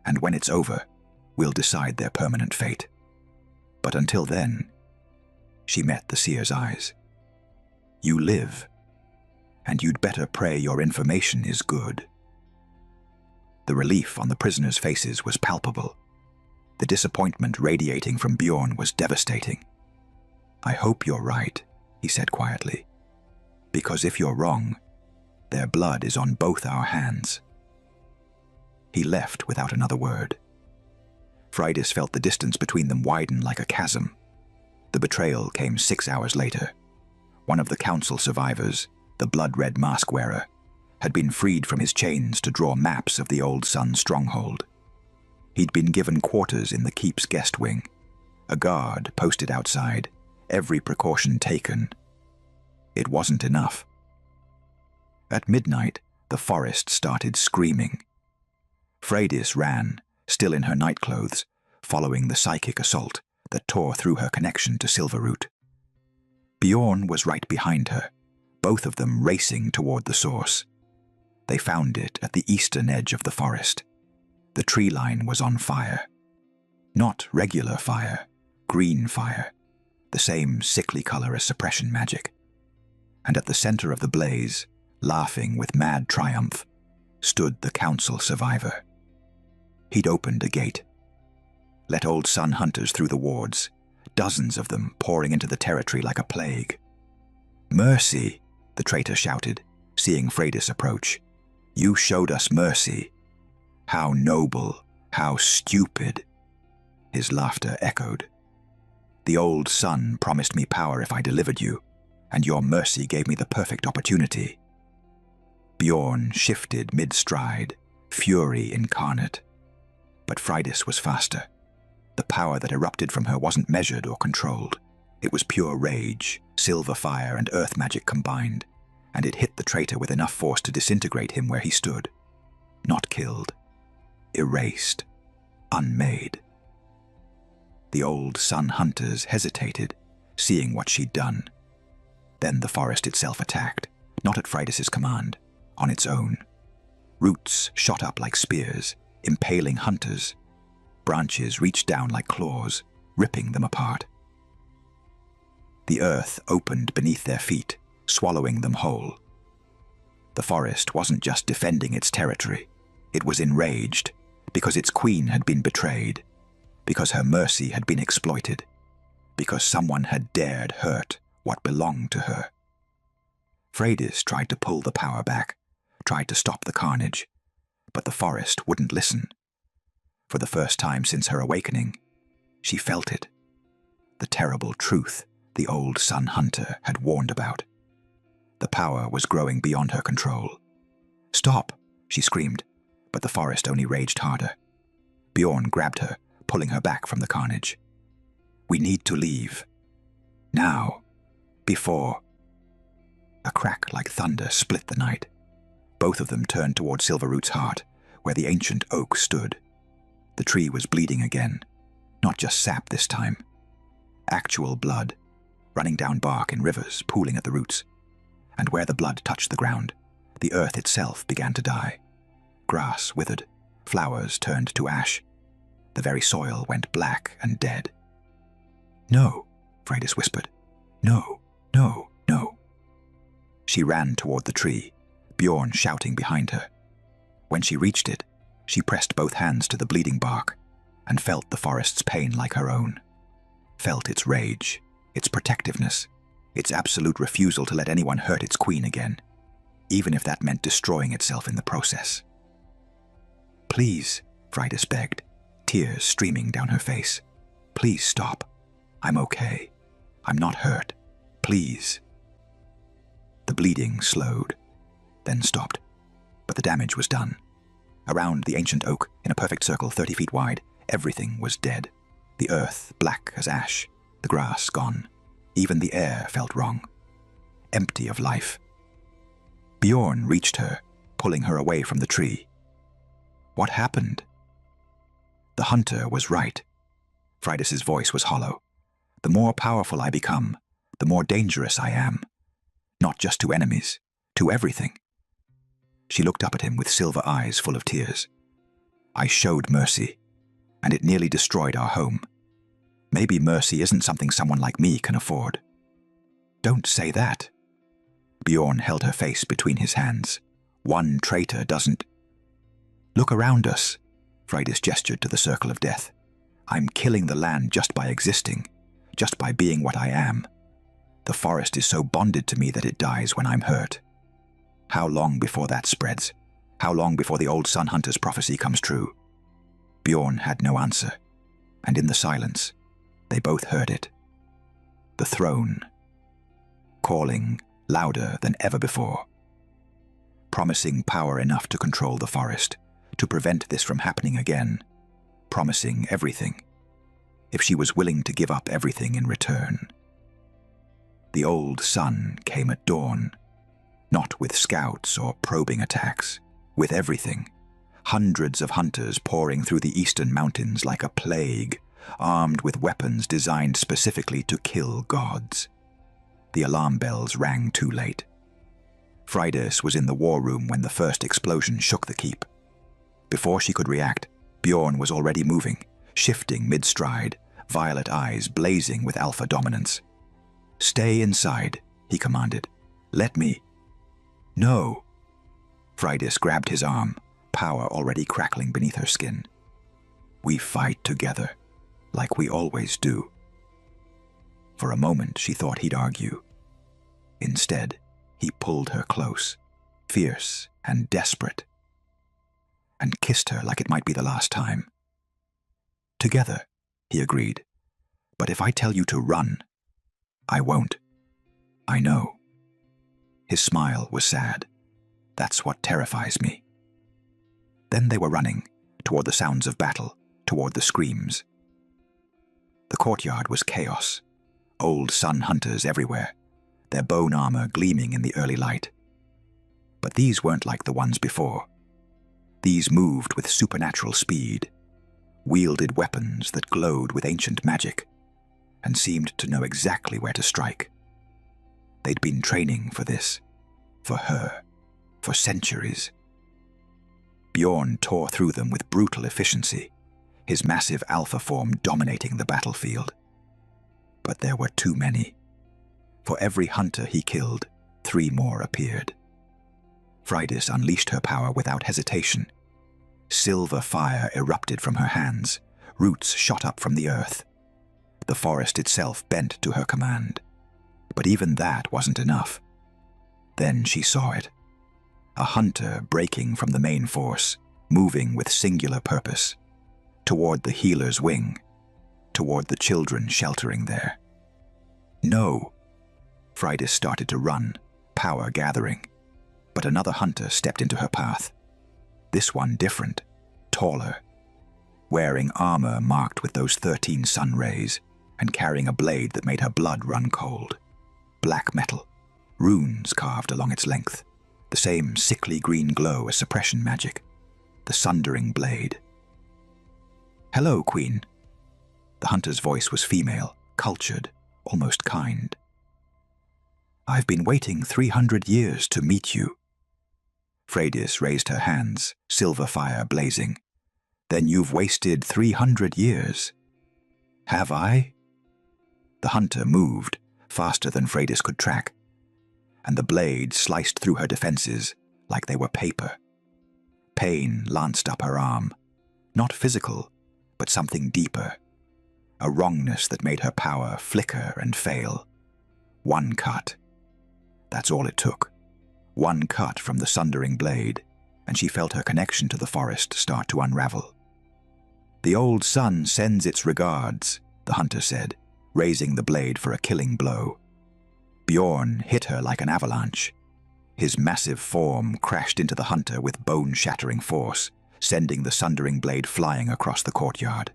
Speaker 1: And when it's over, we'll decide their permanent fate. But until then, she met the seer's eyes. You live, and you'd better pray your information is good. The relief on the prisoners' faces was palpable. The disappointment radiating from Bjorn was devastating. I hope you're right, he said quietly. Because if you're wrong, their blood is on both our hands. He left without another word. Freydis felt the distance between them widen like a chasm. The betrayal came 6 hours later. One of the council survivors, the blood-red mask-wearer, had been freed from his chains to draw maps of the old sun stronghold. He'd been given quarters in the keep's guest wing, a guard posted outside, every precaution taken. It wasn't enough. At midnight, the forest started screaming. Freydis ran, still in her nightclothes, following the psychic assault that tore through her connection to Silverroot. Bjorn was right behind her, both of them racing toward the source. They found it at the eastern edge of the forest. The tree line was on fire. Not regular fire, green fire, the same sickly color as suppression magic. And at the center of the blaze, laughing with mad triumph, stood the council survivor. He'd opened a gate, let old sun hunters through the wards, dozens of them pouring into the territory like a plague. Mercy, the traitor shouted, seeing Freydis approach. You showed us mercy. How noble, how stupid. His laughter echoed. The old sun promised me power if I delivered you, and your mercy gave me the perfect opportunity. Bjorn shifted mid-stride, fury incarnate. But Freydis was faster. The power that erupted from her wasn't measured or controlled. It was pure rage, silver fire and earth magic combined, and it hit the traitor with enough force to disintegrate him where he stood. Not killed. Erased. Unmade. The old sun hunters hesitated, seeing what she'd done. Then the forest itself attacked, not at Freydis' command, on its own. Roots shot up like spears, impaling hunters. Branches reached down like claws, ripping them apart. The earth opened beneath their feet, swallowing them whole. The forest wasn't just defending its territory. It was enraged, because its queen had been betrayed, because her mercy had been exploited, because someone had dared hurt what belonged to her. Freydis tried to pull the power back, tried to stop the carnage, but the forest wouldn't listen. For the first time since her awakening, she felt it. The terrible truth the old sun hunter had warned about. The power was growing beyond her control. Stop, she screamed, but the forest only raged harder. Bjorn grabbed her, pulling her back from the carnage. We need to leave. Now. Before. A crack like thunder split the night. Both of them turned toward Silverroot's heart, where the ancient oak stood. The tree was bleeding again, not just sap this time. Actual blood, running down bark in rivers, pooling at the roots. And where the blood touched the ground, the earth itself began to die. Grass withered, flowers turned to ash. The very soil went black and dead. No, Freydis whispered. No, no, no. She ran toward the tree, Bjorn shouting behind her. When she reached it, she pressed both hands to the bleeding bark and felt the forest's pain like her own. Felt its rage, its protectiveness, its absolute refusal to let anyone hurt its queen again, even if that meant destroying itself in the process. Please, Freydis begged, tears streaming down her face. Please stop. I'm okay. I'm not hurt. Please. The bleeding slowed, then stopped, but the damage was done. Around the ancient oak, in a perfect circle 30 feet wide, everything was dead. The earth black as ash, the grass gone. Even the air felt wrong, empty of life. Bjorn reached her, pulling her away from the tree. What happened? The hunter was right. Freydis's voice was hollow. The more powerful I become, the more dangerous I am. Not just to enemies, to everything. She looked up at him with silver eyes full of tears. I showed mercy, and it nearly destroyed our home. Maybe mercy isn't something someone like me can afford. Don't say that. Bjorn held her face between his hands. One traitor doesn't. Look around us, Freydis gestured to the circle of death. I'm killing the land just by existing, just by being what I am. The forest is so bonded to me that it dies when I'm hurt. How long before that spreads? How long before the old sun hunter's prophecy comes true? Bjorn had no answer, and in the silence, they both heard it. The throne, calling louder than ever before, promising power enough to control the forest, to prevent this from happening again, promising everything, if she was willing to give up everything in return. The old sun came at dawn, not with scouts or probing attacks, with everything. Hundreds of hunters pouring through the eastern mountains like a plague, armed with weapons designed specifically to kill gods. The alarm bells rang too late. Freydis was in the war room when the first explosion shook the keep. Before she could react, Bjorn was already moving, shifting mid-stride, violet eyes blazing with alpha dominance. Stay inside, he commanded. Let me. No. Freydis grabbed his arm, power already crackling beneath her skin. We fight together, like we always do. For a moment she thought he'd argue. Instead, he pulled her close, fierce and desperate, and kissed her like it might be the last time. Together, he agreed. But if I tell you to run, I won't. I know. His smile was sad. That's what terrifies me. Then they were running, toward the sounds of battle, toward the screams. The courtyard was chaos. Old sun hunters everywhere, their bone armor gleaming in the early light. But these weren't like the ones before. These moved with supernatural speed, wielded weapons that glowed with ancient magic, and seemed to know exactly where to strike. They'd been training for this, for her, for centuries. Bjorn tore through them with brutal efficiency, his massive alpha form dominating the battlefield. But there were too many. For every hunter he killed, 3 more appeared. Freydis unleashed her power without hesitation. Silver fire erupted from her hands, roots shot up from the earth. The forest itself bent to her command. But even that wasn't enough. Then she saw it. A hunter breaking from the main force, moving with singular purpose, toward the healer's wing, toward the children sheltering there. No! Freydis started to run, power gathering. But another hunter stepped into her path. This one different, taller, wearing armor marked with those 13 sun rays, and carrying a blade that made her blood run cold. Black metal, runes carved along its length, the same sickly green glow as suppression magic, the sundering blade. Hello, Queen. The hunter's voice was female, cultured, almost kind. I've been waiting 300 years to meet you. Freydis raised her hands, silver fire blazing. Then you've wasted 300 years. Have I? The hunter moved, faster than Freydis could track, and the blade sliced through her defenses like they were paper. Pain lanced up her arm, not physical, but something deeper, a wrongness that made her power flicker and fail. One cut. That's all it took. One cut from the sundering blade, and she felt her connection to the forest start to unravel. The old sun sends its regards, the hunter said, raising the blade for a killing blow. Bjorn hit her like an avalanche. His massive form crashed into the hunter with bone-shattering force, sending the sundering blade flying across the courtyard.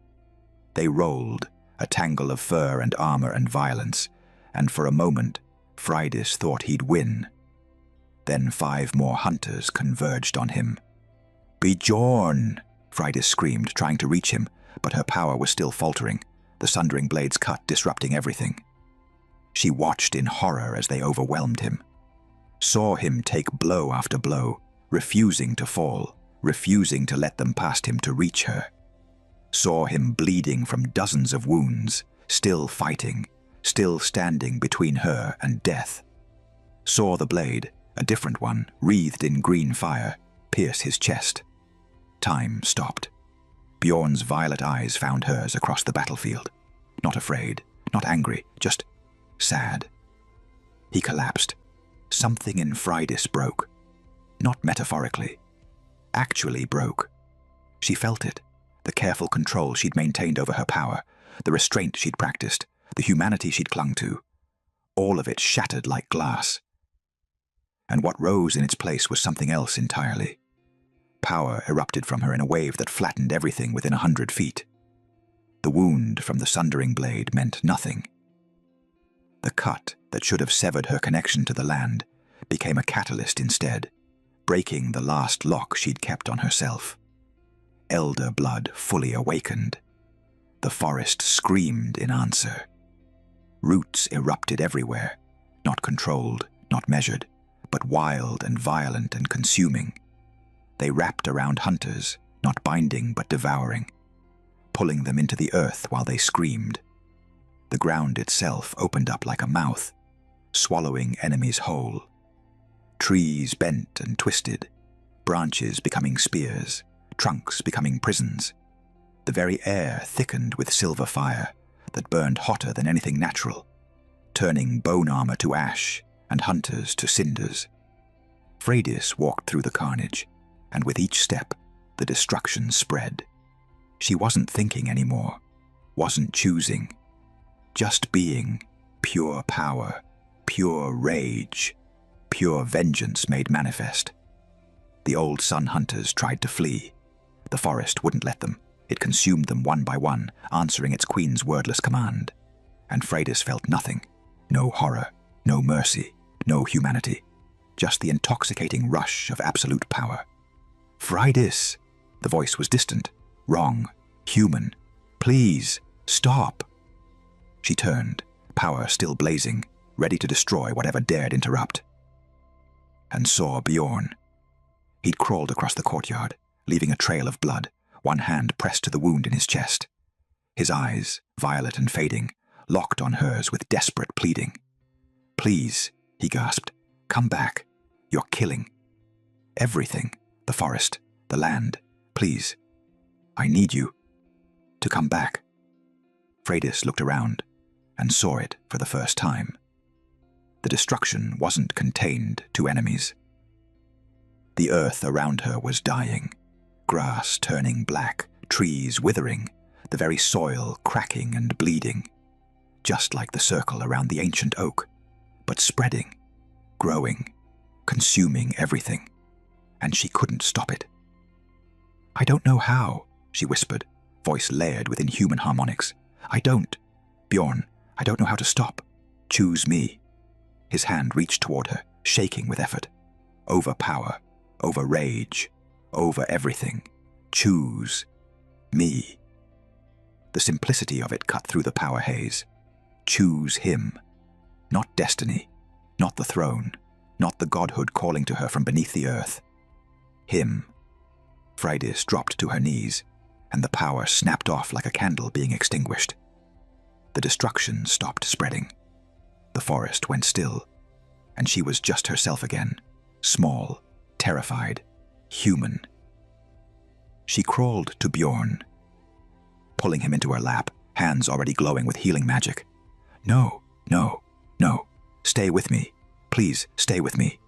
Speaker 1: They rolled, a tangle of fur and armor and violence, and for a moment, Freydis thought he'd win. Then 5 more hunters converged on him. "Bjorn!" Freydis screamed, trying to reach him, but her power was still faltering, the sundering blades cut, disrupting everything. She watched in horror as they overwhelmed him, saw him take blow after blow, refusing to fall, refusing to let them past him to reach her. Saw him bleeding from dozens of wounds, still fighting, still standing between her and death. Saw the blade, a different one, wreathed in green fire, pierce his chest. Time stopped. Bjorn's violet eyes found hers across the battlefield. Not afraid, not angry, just sad. He collapsed. Something in Freydis broke. Not metaphorically. Actually broke. She felt it. The careful control she'd maintained over her power, the restraint she'd practiced, the humanity she'd clung to. All of it shattered like glass. And what rose in its place was something else entirely. Power erupted from her in a wave that flattened everything within 100 feet. The wound from the sundering blade meant nothing. The cut that should have severed her connection to the land became a catalyst instead, breaking the last lock she'd kept on herself. Elder blood fully awakened. The forest screamed in answer. Roots erupted everywhere, not controlled, not measured, but wild and violent and consuming. They wrapped around hunters, not binding but devouring, pulling them into the earth while they screamed. The ground itself opened up like a mouth, swallowing enemies whole. Trees bent and twisted, branches becoming spears, trunks becoming prisons. The very air thickened with silver fire that burned hotter than anything natural, turning bone armor to ash and hunters to cinders. Freydis walked through the carnage, and with each step, the destruction spread. She wasn't thinking anymore, wasn't choosing, just being, pure power, pure rage, pure vengeance made manifest. The old sun hunters tried to flee. The forest wouldn't let them. It consumed them one by one, answering its queen's wordless command. And Freydis felt nothing. No horror, no mercy, no humanity. Just the intoxicating rush of absolute power. "Freydis!" The voice was distant, wrong, human. "Please, stop!" She turned, power still blazing, ready to destroy whatever dared interrupt. And saw Bjorn. He'd crawled across the courtyard, leaving a trail of blood, one hand pressed to the wound in his chest. His eyes, violet and fading, locked on hers with desperate pleading. "Please," he gasped, "come back. You're killing. Everything, the forest, the land. Please. I need you. To come back." Freydis looked around and saw it for the first time. The destruction wasn't contained to enemies. The earth around her was dying, grass turning black, trees withering, the very soil cracking and bleeding, just like the circle around the ancient oak, but spreading, growing, consuming everything, and she couldn't stop it. "I don't know how," she whispered, voice layered with inhuman harmonics. "I don't. Bjorn, I don't know how to stop. Choose me." His hand reached toward her, shaking with effort. Over power, over rage, over everything. Choose me. The simplicity of it cut through the power haze. Choose him. Not destiny, not the throne, not the godhood calling to her from beneath the earth. Him. Freydis dropped to her knees, and the power snapped off like a candle being extinguished. The destruction stopped spreading. The forest went still, and she was just herself again, small, terrified, human. She crawled to Bjorn, pulling him into her lap, hands already glowing with healing magic. "No, no, no. Stay with me. Please, stay with me."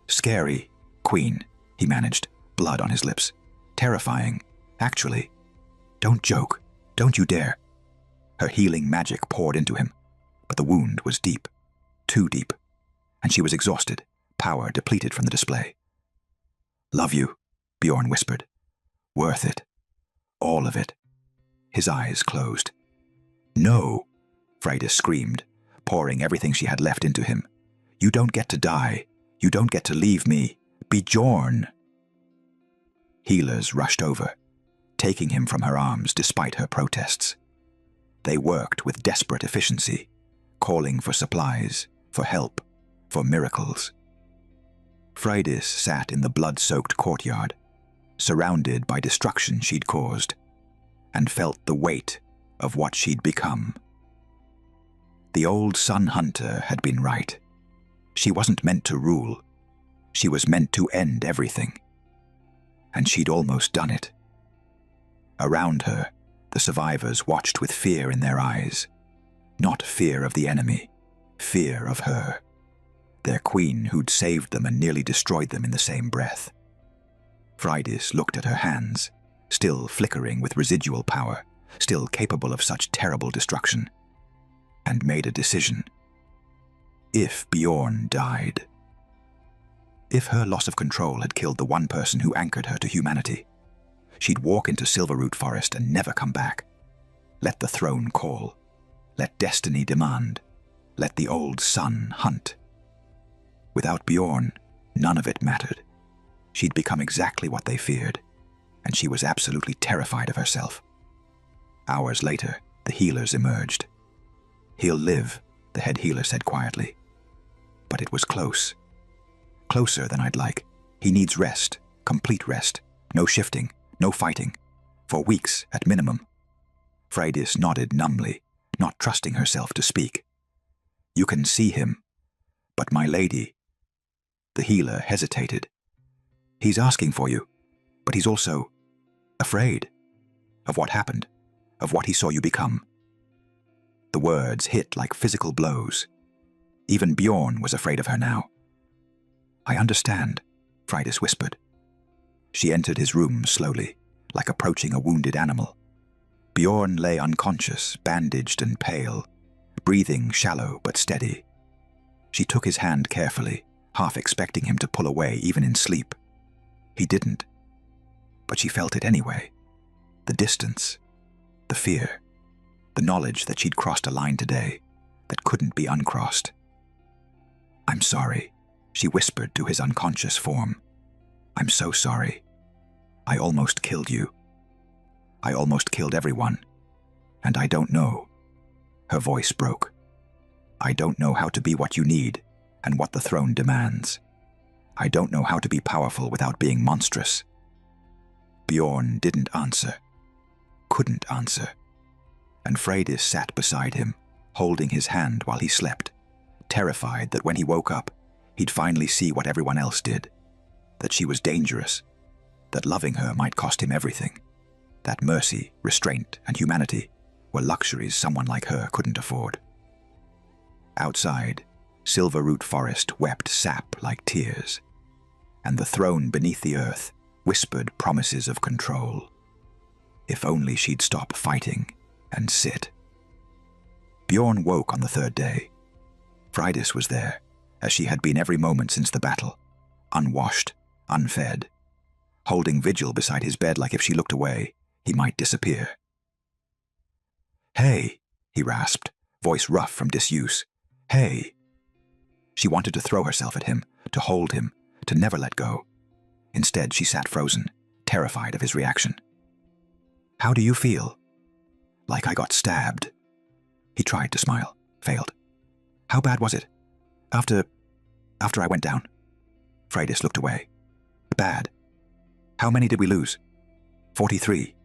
Speaker 1: "Scary, Queen," he managed, blood on his lips. "Terrifying, actually. Don't joke. Don't you dare." Her healing magic poured into him, but the wound was deep, too deep, and she was exhausted, power depleted from the display. "Love you," Bjorn whispered. "Worth it. All of it." His eyes closed. "No," Freyda screamed, pouring everything she had left into him. "You don't get to die. You don't get to leave me. Bjorn." Healers rushed over, taking him from her arms despite her protests. They worked with desperate efficiency, calling for supplies, for help, for miracles. Freydis sat in the blood-soaked courtyard, surrounded by destruction she'd caused, and felt the weight of what she'd become. The old sun hunter had been right. She wasn't meant to rule. She was meant to end everything. And she'd almost done it. Around her, the survivors watched with fear in their eyes. Not fear of the enemy, fear of her. Their queen who'd saved them and nearly destroyed them in the same breath. Freydis looked at her hands, still flickering with residual power, still capable of such terrible destruction, and made a decision. If Bjorn died, if her loss of control had killed the one person who anchored her to humanity, she'd walk into Silverroot Forest and never come back. Let the throne call. Let destiny demand. Let the old sun hunt. Without Bjorn, none of it mattered. She'd become exactly what they feared, and she was absolutely terrified of herself. Hours later, the healers emerged. "He'll live," the head healer said quietly. But it was close. Closer than I'd like. He needs rest, complete rest, no shifting, no fighting, for weeks at minimum. Freydis nodded numbly, not trusting herself to speak. "You can see him, but my lady..." The healer hesitated. "He's asking for you, but he's also afraid of what happened, of what he saw you become." The words hit like physical blows. Even Bjorn was afraid of her now. "I understand," Freydis whispered. She entered his room slowly, like approaching a wounded animal. Bjorn lay unconscious, bandaged and pale, breathing shallow but steady. She took his hand carefully, half expecting him to pull away even in sleep. He didn't. But she felt it anyway. The distance, the fear, the knowledge that she'd crossed a line today that couldn't be uncrossed. "I'm sorry," she whispered to his unconscious form. "I'm so sorry. I almost killed you. I almost killed everyone. And I don't know." Her voice broke. "I don't know how to be what you need and what the throne demands. I don't know how to be powerful without being monstrous." Bjorn didn't answer. Couldn't answer. And Freydis sat beside him, holding his hand while he slept, terrified that when he woke up, he'd finally see what everyone else did, that she was dangerous, that loving her might cost him everything, that mercy, restraint, and humanity were luxuries someone like her couldn't afford. Outside, Silverroot Forest wept sap like tears, and the throne beneath the earth whispered promises of control. If only she'd stop fighting and sit. Bjorn woke on the third day. Freydis was there, as she had been every moment since the battle, unwashed, unfed, holding vigil beside his bed like if she looked away, he might disappear. "Hey," he rasped, voice rough from disuse. "Hey." She wanted to throw herself at him, to hold him, to never let go. Instead, she sat frozen, terrified of his reaction. "How do you feel?" "Like I got stabbed." He tried to smile, failed. "How bad was it? After I went down?" Freydis looked away. "Bad. How many did we lose?" 43.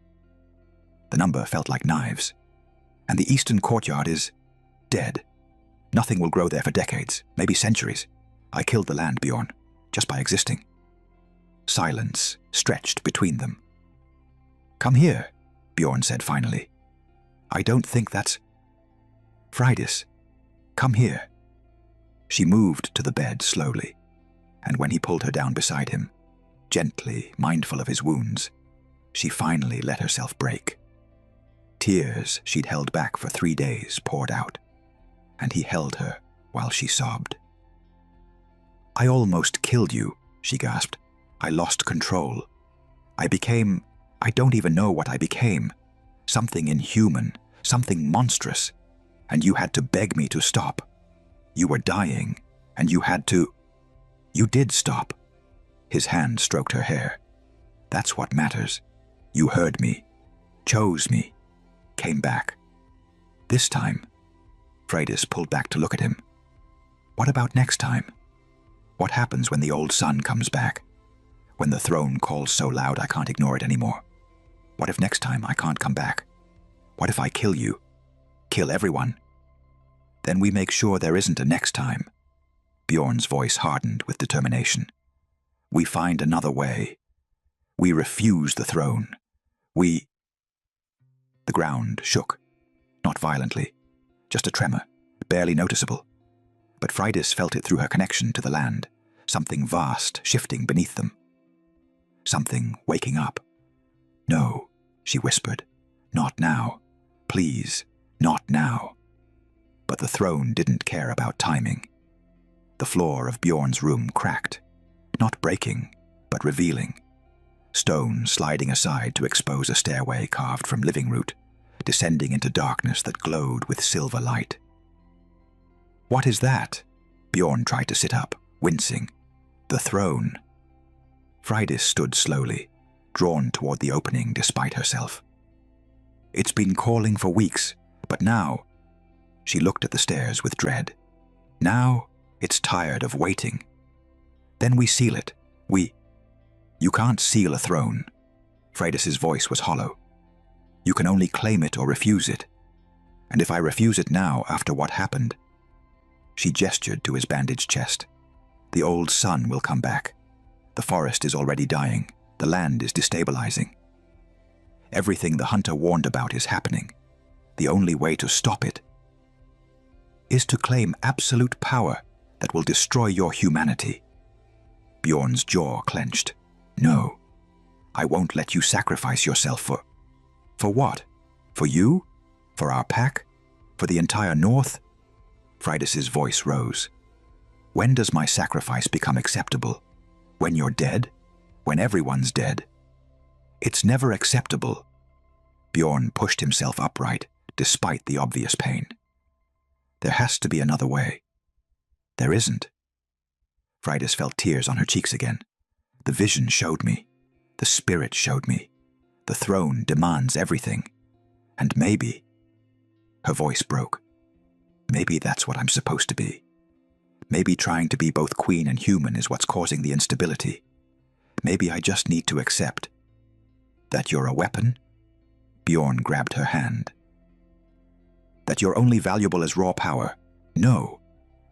Speaker 1: The number felt like knives. "And the eastern courtyard is dead. Nothing will grow there for decades, maybe centuries. I killed the land, Bjorn, just by existing." Silence stretched between them. "Come here," Bjorn said finally. "I don't think that's..." "Freydis, come here." She moved to the bed slowly, and when he pulled her down beside him, gently, mindful of his wounds, she finally let herself break. Tears she'd held back for 3 days poured out, and he held her while she sobbed. "I almost killed you," she gasped. "I lost control. I don't even know what I became. Something inhuman, something monstrous. And you had to beg me to stop. You were dying, and you had to—" "You did stop." His hand stroked her hair. "That's what matters. You heard me, chose me, came back. This time—" Freydis pulled back to look at him. "What about next time? What happens when the old sun comes back? When the throne calls so loud I can't ignore it anymore? What if next time I can't come back? What if I kill you? Kill everyone? Then we make sure there isn't a next time." Bjorn's voice hardened with determination. "We find another way. We refuse the throne. We—" The ground shook. Not violently, just a tremor, barely noticeable. But Freydis felt it through her connection to the land, something vast shifting beneath them. Something waking up. "No," she whispered. "Not now. Please, not now." But the throne didn't care about timing. The floor of Bjorn's room cracked, not breaking, but revealing. Stone sliding aside to expose a stairway carved from living root, descending into darkness that glowed with silver light. "What is that?" Bjorn tried to sit up, wincing. "The throne." Freydis stood slowly, drawn toward the opening despite herself. "It's been calling for weeks, but now—" She looked at the stairs with dread. "Now, it's tired of waiting. Then we seal it. You can't seal a throne." Freydis's voice was hollow. "You can only claim it or refuse it. And if I refuse it now after what happened—" She gestured to his bandaged chest. "The old sun will come back. The forest is already dying. The land is destabilizing. Everything the hunter warned about is happening. The only way to stop it is to claim absolute power that will destroy your humanity." Bjorn's jaw clenched. "No, I won't let you sacrifice yourself for— For what? For you? For our pack? For the entire North?" Freydis's voice rose. "When does my sacrifice become acceptable? When you're dead? When everyone's dead? It's never acceptable." Bjorn pushed himself upright, despite the obvious pain. "There has to be another way." "There isn't." Freydis felt tears on her cheeks again. "The vision showed me. The spirit showed me. The throne demands everything. And maybe—" Her voice broke. "Maybe that's what I'm supposed to be. Maybe trying to be both queen and human is what's causing the instability. Maybe I just need to accept—" "That you're a weapon?" Bjorn grabbed her hand. "That you're only valuable as raw power? No.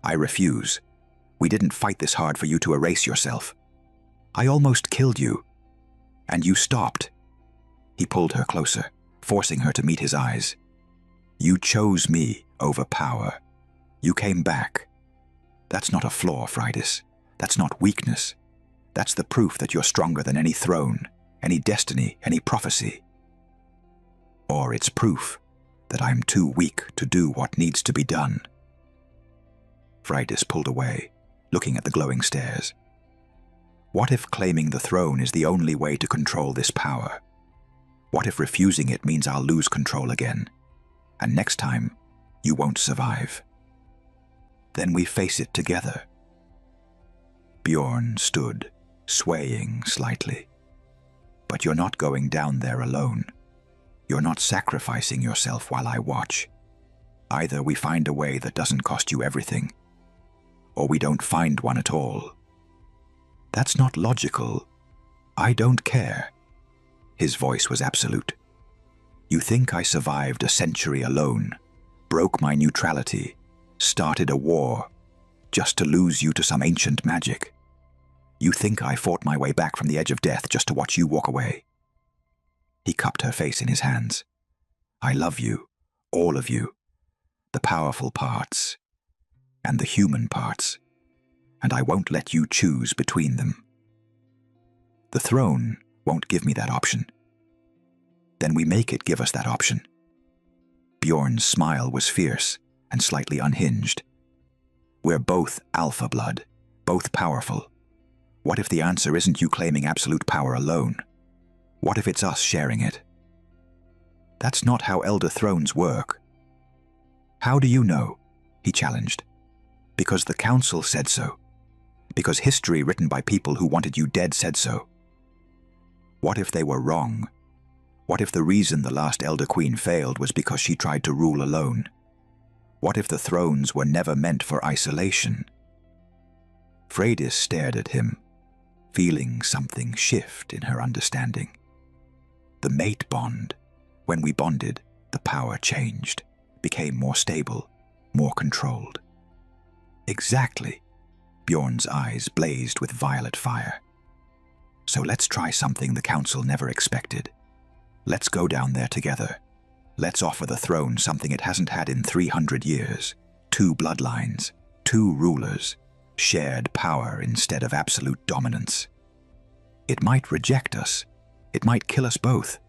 Speaker 1: I refuse. We didn't fight this hard for you to erase yourself. I almost killed you. And you stopped." He pulled her closer, forcing her to meet his eyes. "You chose me over power. You came back. That's not a flaw, Freydis. That's not weakness. That's the proof that you're stronger than any throne, any destiny, any prophecy. Or it's proof that I'm too weak to do what needs to be done." Freydis pulled away, looking at the glowing stairs. What if claiming the throne is the only way to control this power? What if refusing it means I'll lose control again? And next time, you won't survive. Then we face it together. Bjorn stood, swaying slightly. "But you're not going down there alone. You're not sacrificing yourself while I watch. Either we find a way that doesn't cost you everything, or we don't find one at all. That's not logical. I don't care." His voice was absolute. "You think I survived a century alone, broke my neutrality, started a war, just to lose you to some ancient magic? You think I fought my way back from the edge of death just to watch you walk away?" He cupped her face in his hands. "I love you, all of you, the powerful parts and the human parts, and I won't let you choose between them. The throne won't give me that option. Then we make it give us that option. Bjorn's smile was fierce and slightly unhinged. We're both alpha blood, both powerful. What if the answer isn't you claiming absolute power alone? What if it's us sharing it? That's not how Elder Thrones work. How do you know? He challenged. Because the council said so. Because history written by people who wanted you dead said so. What if they were wrong? What if the reason the last Elder Queen failed was because she tried to rule alone? What if the thrones were never meant for isolation? Freydis stared at him, feeling something shift in her understanding. The mate bond. When we bonded, the power changed, became more stable, more controlled. Exactly. Bjorn's eyes blazed with violet fire. So let's try something the council never expected. Let's go down there together. Let's offer the throne something it hasn't had in 300 years. 2 bloodlines, 2 rulers, shared power instead of absolute dominance. It might reject us. It might kill us both.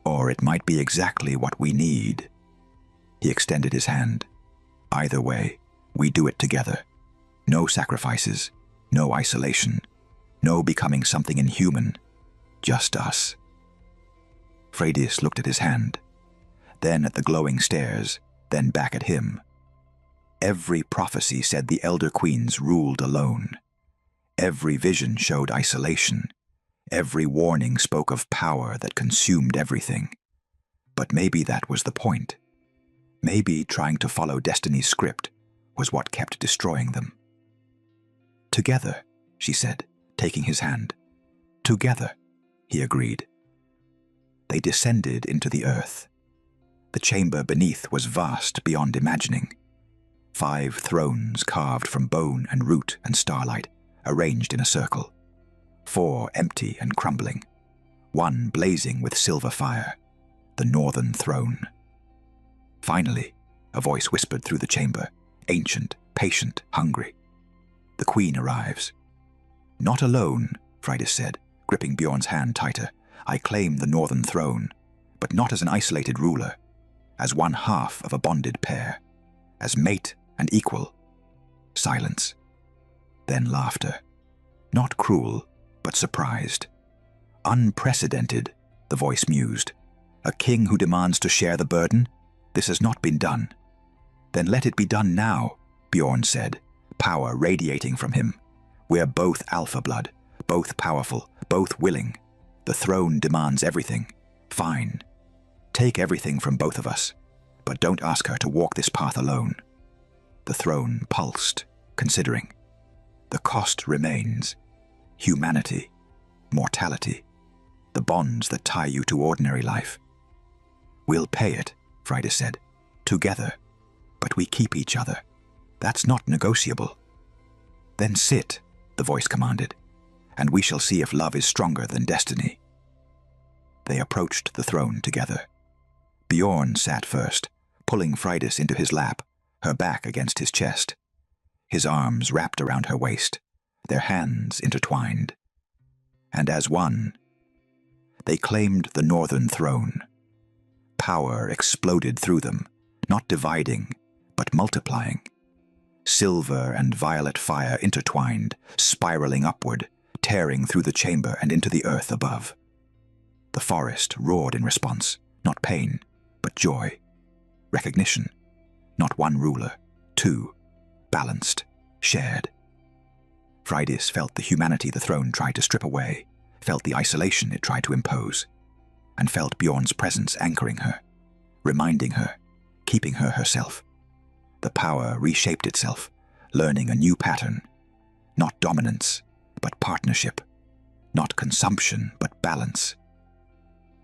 Speaker 1: Or it might be exactly what we need. He extended his hand. Either way, we do it together. No sacrifices, no isolation, no becoming something inhuman. Just us. Freydis looked at his hand, then at the glowing stairs, then back at him. Every prophecy said the Elder Queens ruled alone. Every vision showed isolation. Every warning spoke of power that consumed everything. But maybe that was the point. Maybe trying to follow destiny's script was what kept destroying them. Together, she said, taking his hand. Together, he agreed. They descended into the earth. The chamber beneath was vast beyond imagining. 5 thrones carved from bone and root and starlight, arranged in a circle. 4 empty and crumbling. 1 blazing with silver fire, the northern throne. Finally, a voice whispered through the chamber, ancient, patient, hungry. The queen arrives. Not alone, Freydis said, gripping Bjorn's hand tighter. I claim the northern throne, but not as an isolated ruler, as one half of a bonded pair, as mate and equal. Silence. Then laughter. Not cruel, but surprised. Unprecedented, the voice mused. A king who demands to share the burden? This has not been done. Then let it be done now, Bjorn said, power radiating from him. We're both alpha blood, both powerful, both willing. The throne demands everything. Fine. Take everything from both of us, but don't ask her to walk this path alone. The throne pulsed, considering. The cost remains. Humanity, mortality, the bonds that tie you to ordinary life. We'll pay it, Freydis said, together, but we keep each other. That's not negotiable. Then sit, the voice commanded, and we shall see if love is stronger than destiny. They approached the throne together. Bjorn sat first, pulling Freydis into his lap, her back against his chest. His arms wrapped around her waist, their hands intertwined. And as one, they claimed the northern throne. Power exploded through them, not dividing, but multiplying. Silver and violet fire intertwined, spiraling upward, tearing through the chamber and into the earth above. The forest roared in response, not pain, but joy. Recognition. Not one ruler, 2. Balanced, shared. Freydis felt the humanity the throne tried to strip away, felt the isolation it tried to impose, and felt Bjorn's presence anchoring her, reminding her, keeping her herself. The power reshaped itself, learning a new pattern. Not dominance, but partnership. Not consumption, but balance.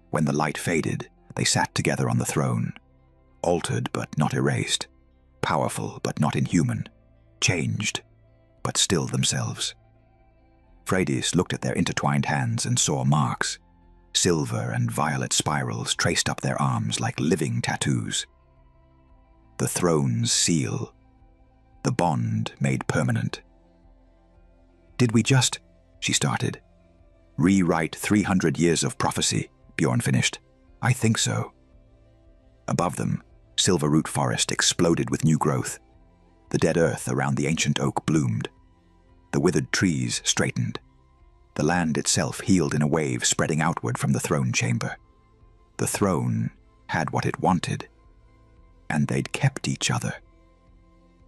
Speaker 1: When the light faded, they sat together on the throne, altered but not erased, powerful but not inhuman, changed, but still themselves. Freydis looked at their intertwined hands and saw marks, silver and violet spirals traced up their arms like living tattoos. The throne's seal, the bond made permanent. Did we just, she started, rewrite 300 years of prophecy, Bjorn finished. I think so. Above them, Silver Root Forest exploded with new growth. The dead earth around the ancient oak bloomed. The withered trees straightened. The land itself healed in a wave spreading outward from the throne chamber. The throne had what it wanted, and they'd kept each other.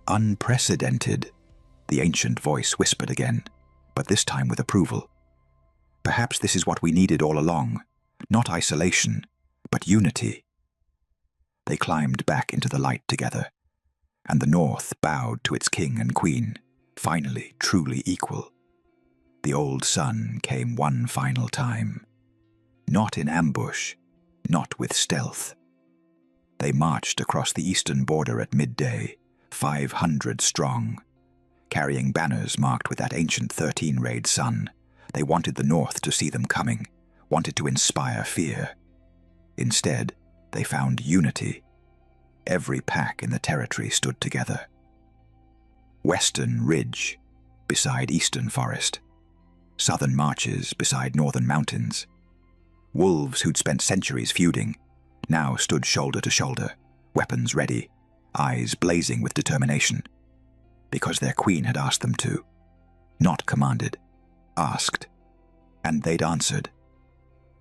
Speaker 1: Unprecedented, the ancient voice whispered again, but this time with approval. Perhaps this is what we needed all along, not isolation, but unity. They climbed back into the light together, and the North bowed to its king and queen, finally truly equal. The old sun came one final time. Not in ambush, not with stealth. They marched across the eastern border at midday, 500 strong. Carrying banners marked with that ancient 13-rayed sun, they wanted the North to see them coming, wanted to inspire fear. Instead, they found unity. Every pack in the territory stood together. Western Ridge, beside Eastern Forest. Southern Marches beside Northern Mountains. Wolves who'd spent centuries feuding now stood shoulder to shoulder, weapons ready, eyes blazing with determination. Because their queen had asked them to. Not commanded, asked. And they'd answered.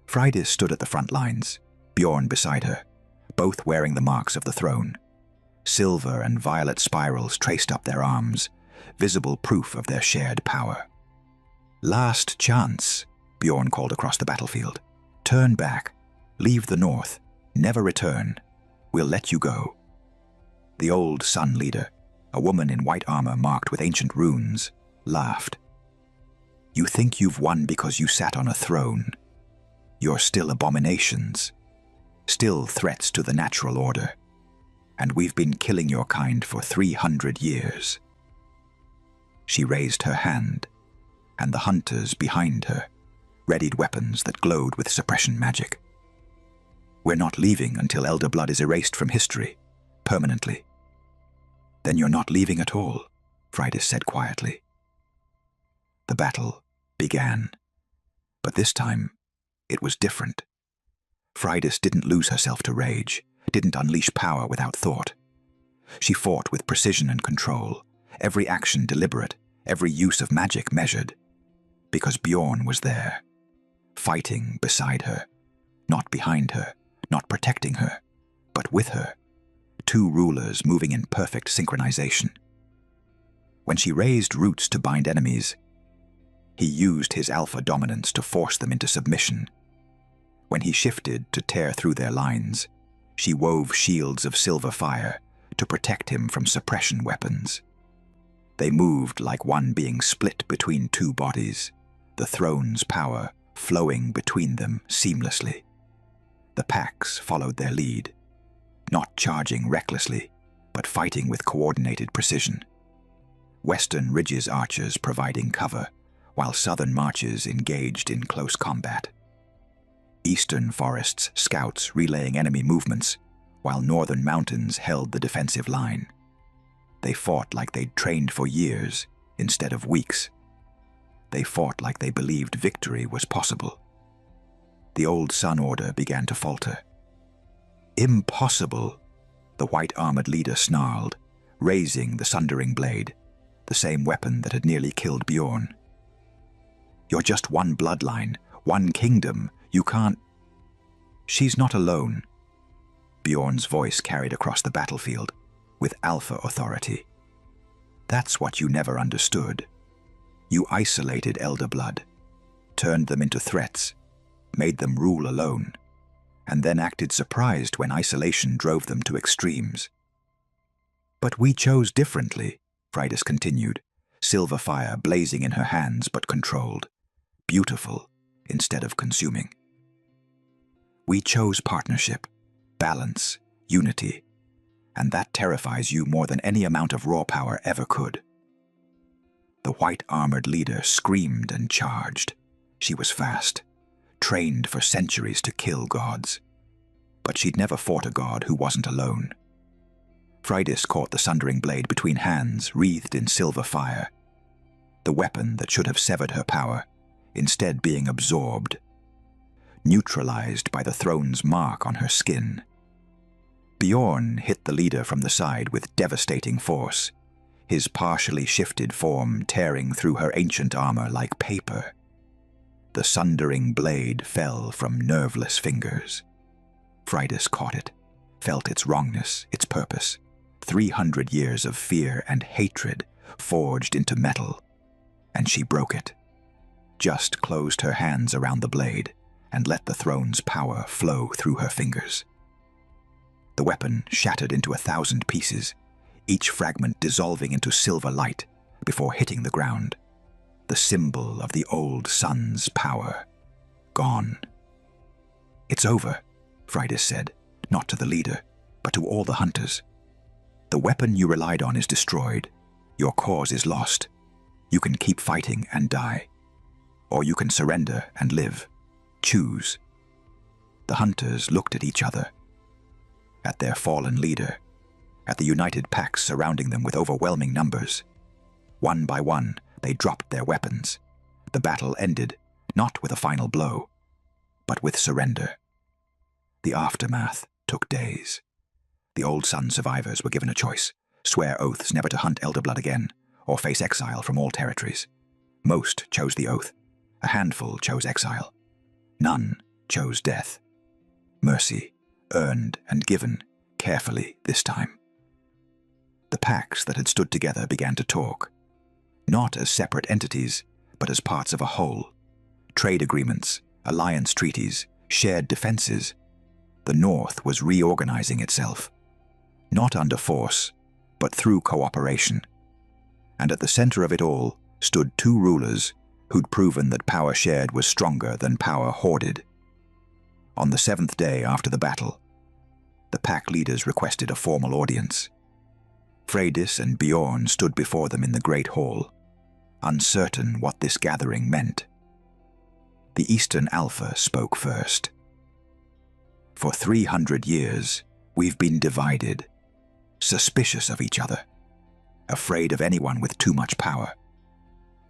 Speaker 1: Freydis stood at the front lines, Bjorn beside her, both wearing the marks of the throne. Silver and violet spirals traced up their arms, visible proof of their shared power. Last chance, Bjorn called across the battlefield. Turn back, leave the North, never return. We'll let you go. The old Sun leader, a woman in white armor marked with ancient runes, laughed. You think you've won because you sat on a throne. You're still abominations, still threats to the natural order, and we've been killing your kind for 300 years. She raised her hand, and the hunters behind her readied weapons that glowed with suppression magic. We're not leaving until elder blood is erased from history, permanently. Then you're not leaving at all, Freydis said quietly. The battle began, but this time it was different. Freydis didn't lose herself to rage, didn't unleash power without thought. She fought with precision and control, every action deliberate, every use of magic measured. Because Bjorn was there, fighting beside her, not behind her, not protecting her, but with her. Two rulers moving in perfect synchronization. When she raised roots to bind enemies, he used his alpha dominance to force them into submission. When he shifted to tear through their lines, she wove shields of silver fire to protect him from suppression weapons. They moved like one being split between two bodies, the throne's power flowing between them seamlessly. The packs followed their lead, not charging recklessly, but fighting with coordinated precision. Western Ridge's archers providing cover, while Southern Marches engaged in close combat. Eastern Forest's scouts relaying enemy movements, while Northern Mountains held the defensive line. They fought like they'd trained for years instead of weeks. They fought like they believed victory was possible. The old Sun Order began to falter. Impossible, the white-armored leader snarled, raising the sundering blade, the same weapon that had nearly killed Bjorn. You're just one bloodline, one kingdom. You can't... She's not alone. Bjorn's voice carried across the battlefield, with alpha authority. That's what you never understood. You isolated elder blood, turned them into threats, made them rule alone, and then acted surprised when isolation drove them to extremes. But we chose differently, Freydis continued, silver fire blazing in her hands but controlled, beautiful instead of consuming. We chose partnership, balance, unity, and that terrifies you more than any amount of raw power ever could. The white-armored leader screamed and charged. She was fast, trained for centuries to kill gods. But she'd never fought a god who wasn't alone. Freydis caught the sundering blade between hands, wreathed in silver fire. The weapon that should have severed her power, instead being absorbed, neutralized by the throne's mark on her skin. Bjorn hit the leader from the side with devastating force, his partially shifted form tearing through her ancient armor like paper. The sundering blade fell from nerveless fingers. Freydis caught it, felt its wrongness, its purpose. 300 years of fear and hatred forged into metal, and she broke it. Just closed her hands around the blade and let the throne's power flow through her fingers. The weapon shattered into 1,000 pieces, each fragment dissolving into silver light before hitting the ground. The symbol of the old sun's power, gone. "It's over," Freydis said, not to the leader, but to all the hunters. "The weapon you relied on is destroyed. Your cause is lost. You can keep fighting and die, or you can surrender and live. Choose." The hunters looked at each other, at their fallen leader, at the united packs surrounding them with overwhelming numbers. One by one, they dropped their weapons. The battle ended, not with a final blow, but with surrender. The aftermath took days. The Old Sun survivors were given a choice: swear oaths never to hunt elder blood again, or face exile from all territories. Most chose the oath. A handful chose exile. None chose death. Mercy, earned and given carefully this time. The packs that had stood together began to talk, not as separate entities, but as parts of a whole. Trade agreements, alliance treaties, shared defenses. The North was reorganizing itself, not under force, but through cooperation. And at the center of it all stood two rulers who'd proven that power shared was stronger than power hoarded. On the 7th day after the battle, the pack leaders requested a formal audience. Freydis and Bjorn stood before them in the great hall, uncertain what this gathering meant. The Eastern Alpha spoke first. "For 300 years, we've been divided, suspicious of each other, afraid of anyone with too much power.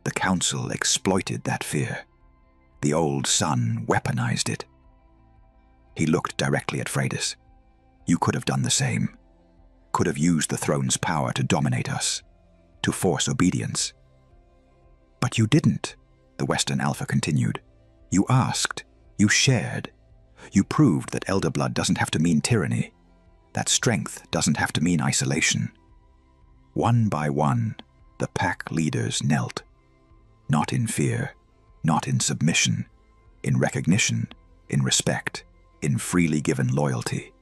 Speaker 1: The Council exploited that fear. The Old Sun weaponized it." He looked directly at Freydis. "You could have done the same. Could have used the throne's power to dominate us, to force obedience." "But you didn't," the Western Alpha continued. "You asked. You shared. You proved that elder blood doesn't have to mean tyranny, that strength doesn't have to mean isolation." One by one, the pack leaders knelt. Not in fear, not in submission, in recognition, in respect, in freely given loyalty.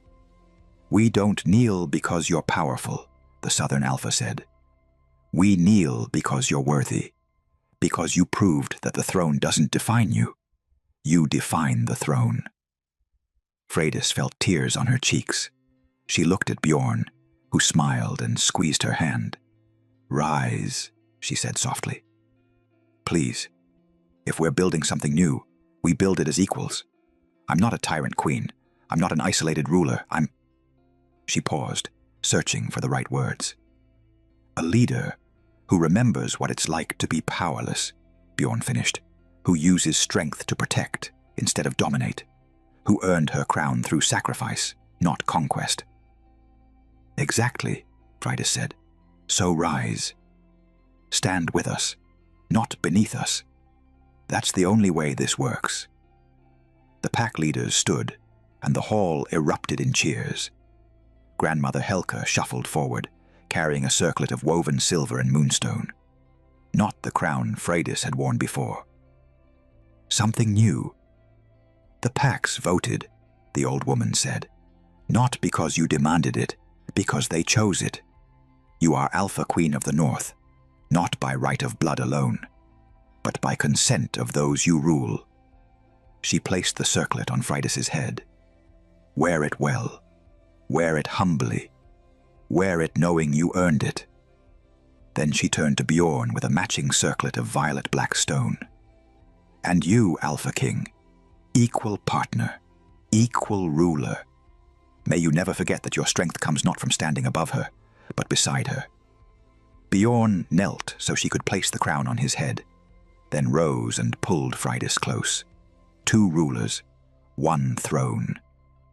Speaker 1: "We don't kneel because you're powerful," the Southern Alpha said. "We kneel because you're worthy, because you proved that the throne doesn't define you. You define the throne." Freydis felt tears on her cheeks. She looked at Bjorn, who smiled and squeezed her hand. "Rise," she said softly. "Please. If we're building something new, we build it as equals. I'm not a tyrant queen. I'm not an isolated ruler. She paused, searching for the right words. "A leader who remembers what it's like to be powerless," Bjorn finished, "who uses strength to protect instead of dominate, who earned her crown through sacrifice, not conquest." "Exactly," Freydis said. "So rise. Stand with us, not beneath us. That's the only way this works." The pack leaders stood, and the hall erupted in cheers. Grandmother Helka shuffled forward, carrying a circlet of woven silver and moonstone. Not the crown Freydis had worn before. Something new. "The packs voted," the old woman said. "Not because you demanded it, because they chose it. You are Alpha Queen of the North, not by right of blood alone, but by consent of those you rule." She placed the circlet on Freydis's head. "Wear it well. Wear it humbly. Wear it knowing you earned it." Then she turned to Bjorn with a matching circlet of violet-black stone. "And you, Alpha King, equal partner, equal ruler. May you never forget that your strength comes not from standing above her, but beside her." Bjorn knelt so she could place the crown on his head, then rose and pulled Freydis close. Two rulers, one throne,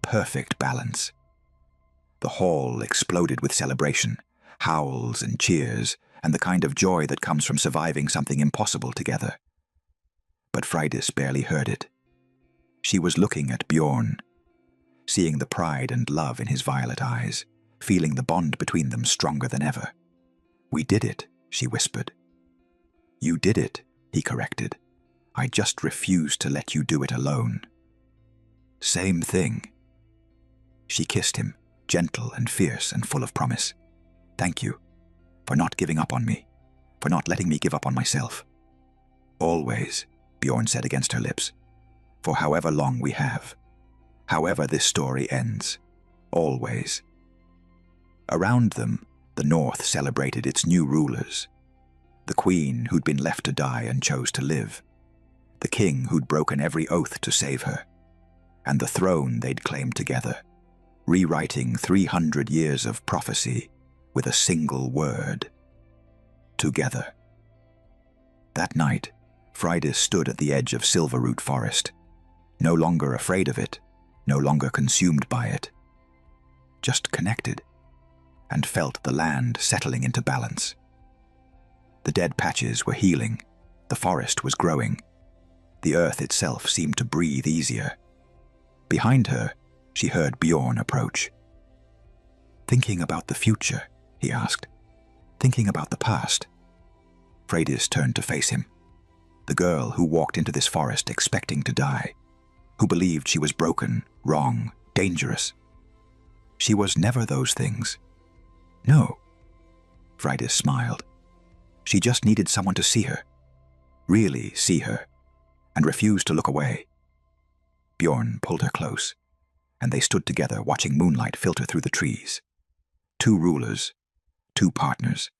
Speaker 1: perfect balance. The hall exploded with celebration, howls and cheers, and the kind of joy that comes from surviving something impossible together. But Freydis barely heard it. She was looking at Bjorn, seeing the pride and love in his violet eyes, feeling the bond between them stronger than ever. "We did it," she whispered. "You did it," he corrected. "I just refused to let you do it alone." "Same thing." She kissed him, gentle and fierce and full of promise. "Thank you for not giving up on me, for not letting me give up on myself." "Always," Bjorn said against her lips. "For however long we have. However this story ends. Always." Around them, the North celebrated its new rulers. The queen who'd been left to die and chose to live. The king who'd broken every oath to save her. And the throne they'd claimed together, rewriting 300 years of prophecy with a single word: together. That night, Freydis stood at the edge of Silverroot Forest, no longer afraid of it, no longer consumed by it, just connected, and felt the land settling into balance. The dead patches were healing, the forest was growing, the earth itself seemed to breathe easier. Behind her, she heard Bjorn approach. "Thinking about the future?" he asked. "Thinking about the past?" Freydis turned to face him. The girl who walked into this forest expecting to die, who believed she was broken, wrong, dangerous. She was never those things. No. Freydis smiled. She just needed someone to see her, really see her, and refused to look away. Bjorn pulled her close, and they stood together watching moonlight filter through the trees. Two rulers, two partners,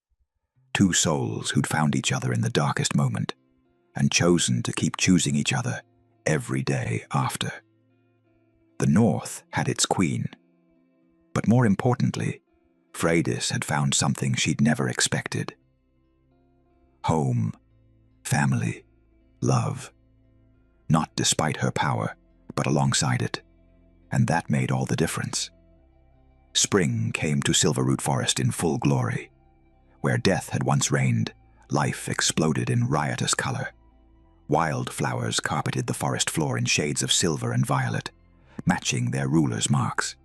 Speaker 1: two souls who'd found each other in the darkest moment, and chosen to keep choosing each other every day after. The North had its queen, but more importantly, Freydis had found something she'd never expected. Home, family, love. Not despite her power, but alongside it, and that made all the difference. Spring came to Silverroot Forest in full glory. Where death had once reigned, life exploded in riotous color. Wildflowers carpeted the forest floor in shades of silver and violet, matching their rulers' marks.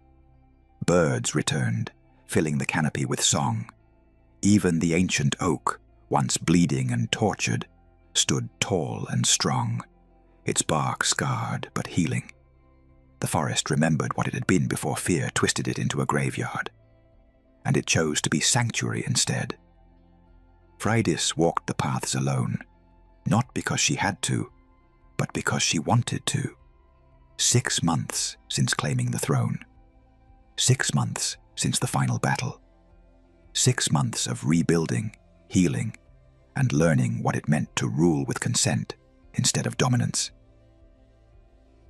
Speaker 1: Birds returned, filling the canopy with song. Even the ancient oak, once bleeding and tortured, stood tall and strong, its bark scarred but healing. The forest remembered what it had been before fear twisted it into a graveyard, and it chose to be sanctuary instead. Freydis walked the paths alone, not because she had to, but because she wanted to. 6 months since claiming the throne. 6 months since the final battle. 6 months of rebuilding, healing, and learning what it meant to rule with consent instead of dominance.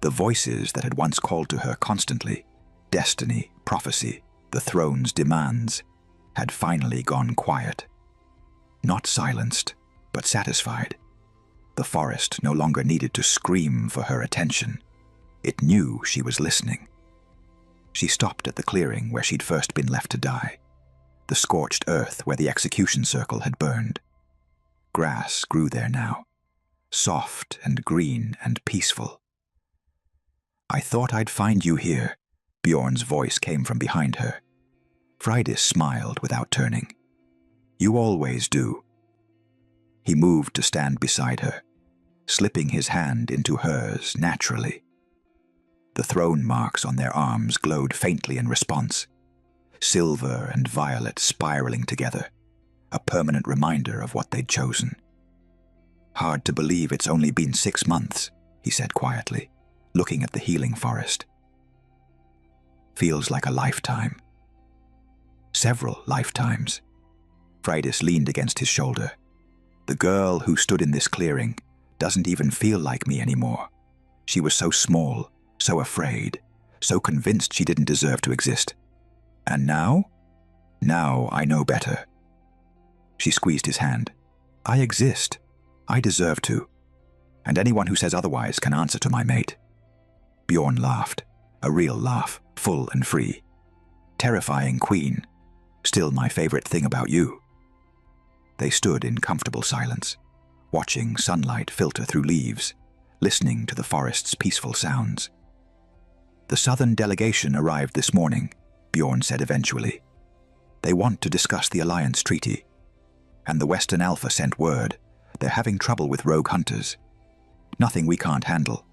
Speaker 1: The voices that had once called to her constantly, destiny, prophecy, the throne's demands, had finally gone quiet. Not silenced, but satisfied. The forest no longer needed to scream for her attention. It knew she was listening. She stopped at the clearing where she'd first been left to die, the scorched earth where the execution circle had burned. Grass grew there now, soft and green and peaceful. "I thought I'd find you here," Bjorn's voice came from behind her. Freydis smiled without turning. "You always do." He moved to stand beside her, slipping his hand into hers naturally. The throne marks on their arms glowed faintly in response, silver and violet spiraling together, a permanent reminder of what they'd chosen. "Hard to believe it's only been 6 months," he said quietly, looking at the healing forest. "Feels like a lifetime." Several lifetimes. Freydis leaned against his shoulder. "The girl who stood in this clearing doesn't even feel like me anymore. She was so small, so afraid, so convinced she didn't deserve to exist. And now? Now I know better." She squeezed his hand. "I exist. I deserve to. And anyone who says otherwise can answer to my mate." Bjorn laughed, a real laugh, full and free. Terrifying queen. Still my favorite thing about you. They stood in comfortable silence, watching sunlight filter through leaves, listening to the forest's peaceful sounds. The southern delegation arrived this morning, Bjorn said eventually. They want to discuss the alliance treaty. And the Western Alpha sent word they're having trouble with rogue hunters. Nothing we can't handle.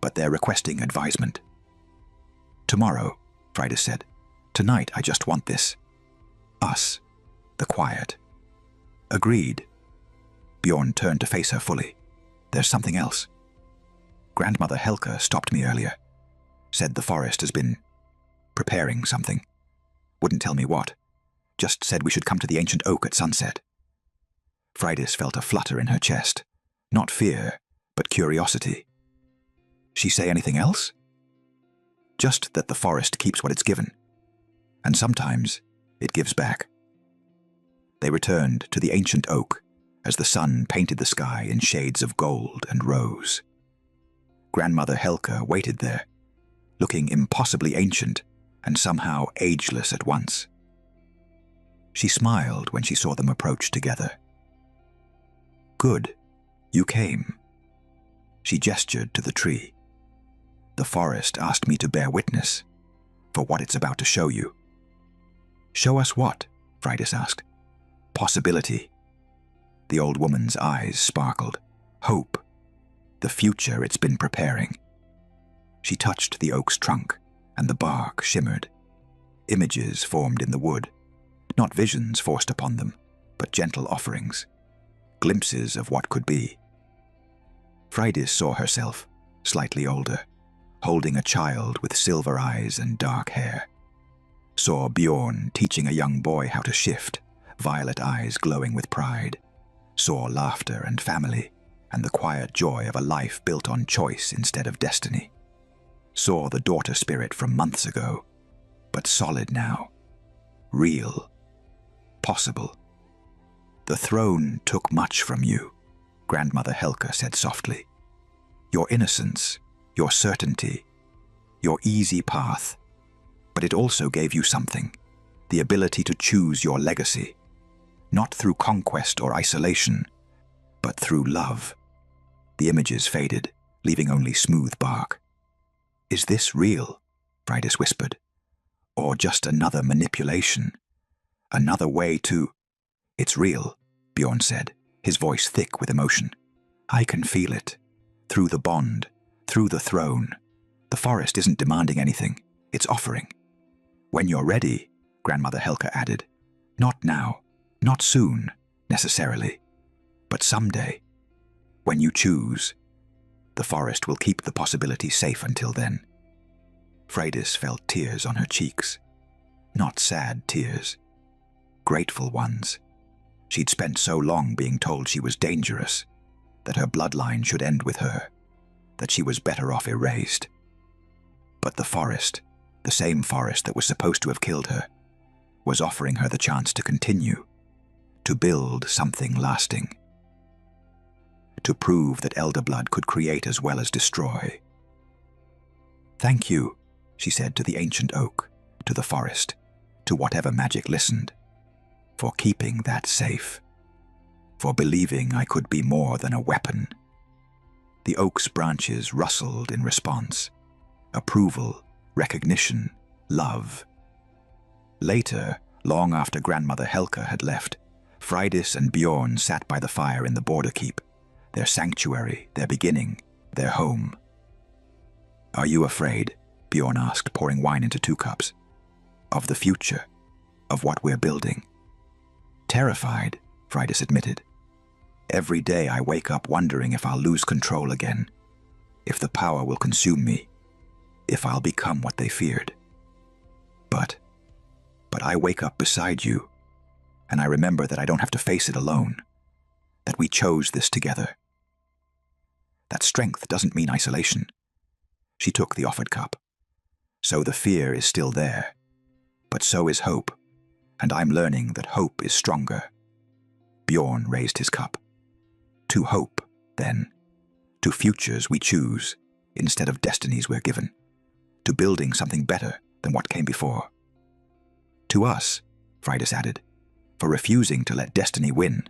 Speaker 1: But they're requesting advisement. Tomorrow, Friday said. Tonight I just want this. Us. The quiet. Agreed. Bjorn turned to face her fully. There's something else. Grandmother Helka stopped me earlier. Said the forest has been preparing something. Wouldn't tell me what. Just said we should come to the ancient oak at sunset. Freydis felt a flutter in her chest. Not fear, but curiosity. She say anything else? Just that the forest keeps what it's given. And sometimes it gives back. They returned to the ancient oak as the sun painted the sky in shades of gold and rose. Grandmother Helka waited there, looking impossibly ancient and somehow ageless at once. She smiled when she saw them approach together. Good, you came. She gestured to the tree. The forest asked me to bear witness for what it's about to show you. Show us what? Freydis asked. Possibility. The old woman's eyes sparkled. Hope. The future it's been preparing. She touched the oak's trunk, and the bark shimmered. Images formed in the wood, not visions forced upon them, but gentle offerings, glimpses of what could be. Freydis saw herself, slightly older, holding a child with silver eyes and dark hair. Saw Bjorn teaching a young boy how to shift, violet eyes glowing with pride. Saw laughter and family, and the quiet joy of a life built on choice instead of destiny. Saw the daughter spirit from months ago, but solid now. Real. Possible. The throne took much from you, Grandmother Helka said softly. Your innocence, your certainty, your easy path. But it also gave you something, the ability to choose your legacy, not through conquest or isolation, but through love. The images faded, leaving only smooth bark. Is this real? Freydis whispered. Or just another manipulation? Another way to... It's real, Bjorn said, his voice thick with emotion. I can feel it. Through the bond, through the throne. The forest isn't demanding anything, it's offering. When you're ready, Grandmother Helka added. Not now, not soon, necessarily, but someday. When you choose, the forest will keep the possibility safe until then. Freydis felt tears on her cheeks. Not sad tears. Grateful ones. She'd spent so long being told she was dangerous, that her bloodline should end with her, that she was better off erased. But the forest, the same forest that was supposed to have killed her, was offering her the chance to continue, to build something lasting. To prove that elder blood could create as well as destroy. Thank you, she said to the ancient oak, to the forest, to whatever magic listened, for keeping that safe, for believing I could be more than a weapon. The oak's branches rustled in response. Approval, recognition, love. Later, long after Grandmother Helka had left, Freydis and Bjorn sat by the fire in the border keep, their sanctuary, their beginning, their home. Are you afraid? Bjorn asked, pouring wine into 2 cups. Of the future, of what we're building. Terrified, Freydis admitted. Every day I wake up wondering if I'll lose control again, if the power will consume me, if I'll become what they feared. But I wake up beside you, and I remember that I don't have to face it alone, that we chose this together. That strength doesn't mean isolation. She took the offered cup. So the fear is still there, but so is hope, and I'm learning that hope is stronger. Bjorn raised his cup. To hope, then, to futures we choose instead of destinies we're given, to building something better than what came before. To us, Fridas added, for refusing to let destiny win.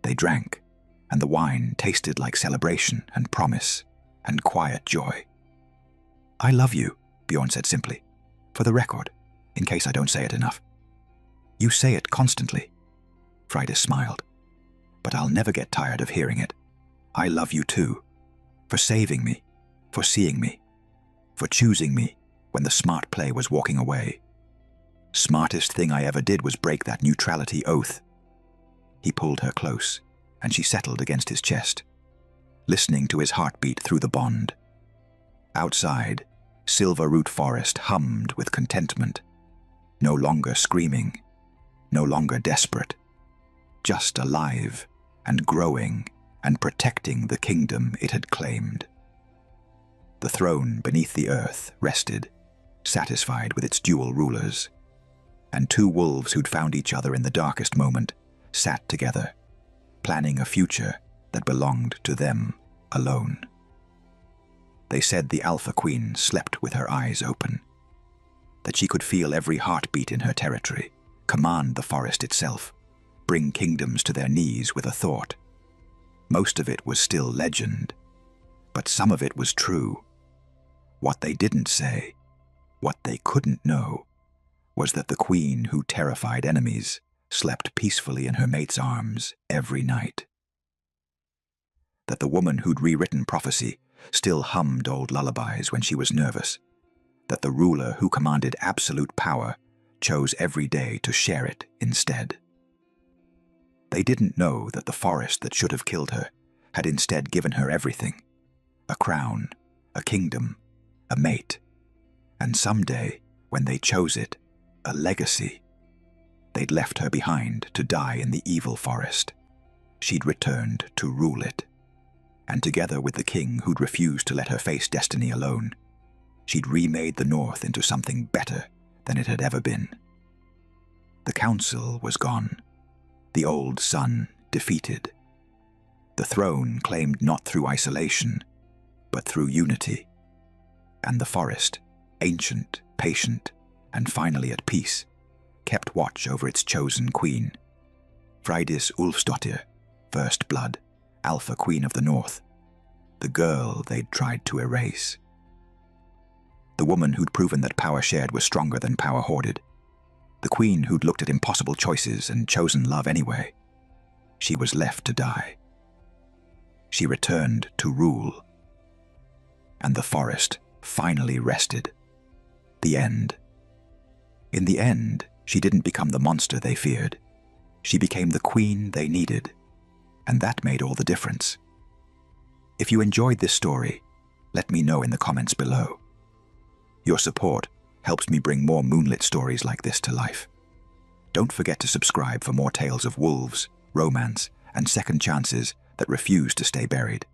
Speaker 1: They drank, and the wine tasted like celebration and promise and quiet joy. I love you, Bjorn said simply, for the record, in case I don't say it enough. You say it constantly. Fridas smiled, but I'll never get tired of hearing it. I love you too, for saving me, for seeing me, for choosing me when the smart play was walking away. Smartest thing I ever did was break that neutrality oath. He pulled her close, and she settled against his chest, listening to his heartbeat through the bond. Outside, Silver Root Forest hummed with contentment, no longer screaming, no longer desperate, just alive and growing and protecting the kingdom it had claimed. The throne beneath the earth rested, satisfied with its dual rulers, and two wolves who'd found each other in the darkest moment sat together, planning a future that belonged to them alone. They said the Alpha Queen slept with her eyes open, that she could feel every heartbeat in her territory, command the forest itself, bring kingdoms to their knees with a thought. Most of it was still legend, but some of it was true. What they didn't say, what they couldn't know, was that the queen who terrified enemies slept peacefully in her mate's arms every night. That the woman who'd rewritten prophecy still hummed old lullabies when she was nervous. That the ruler who commanded absolute power chose every day to share it instead. They didn't know that the forest that should have killed her had instead given her everything: a crown, a kingdom, a mate, and someday, when they chose it, a legacy. They'd left her behind to die in the evil forest. She'd returned to rule it. And together with the king who'd refused to let her face destiny alone, she'd remade the North into something better than it had ever been. The council was gone, the old sun defeated. The throne claimed not through isolation, but through unity. And the forest, ancient, patient, and finally at peace, kept watch over its chosen queen. Freydis Ulfsdottir, first blood, Alpha Queen of the North, the girl they'd tried to erase. The woman who'd proven that power shared was stronger than power hoarded. The queen who'd looked at impossible choices and chosen love anyway. She was left to die. She returned to rule. And the forest finally rested. The end. In the end, she didn't become the monster they feared. She became the queen they needed. And that made all the difference. If you enjoyed this story, let me know in the comments below. Your support helps me bring more moonlit stories like this to life. Don't forget to subscribe for more tales of wolves, romance, and second chances that refuse to stay buried.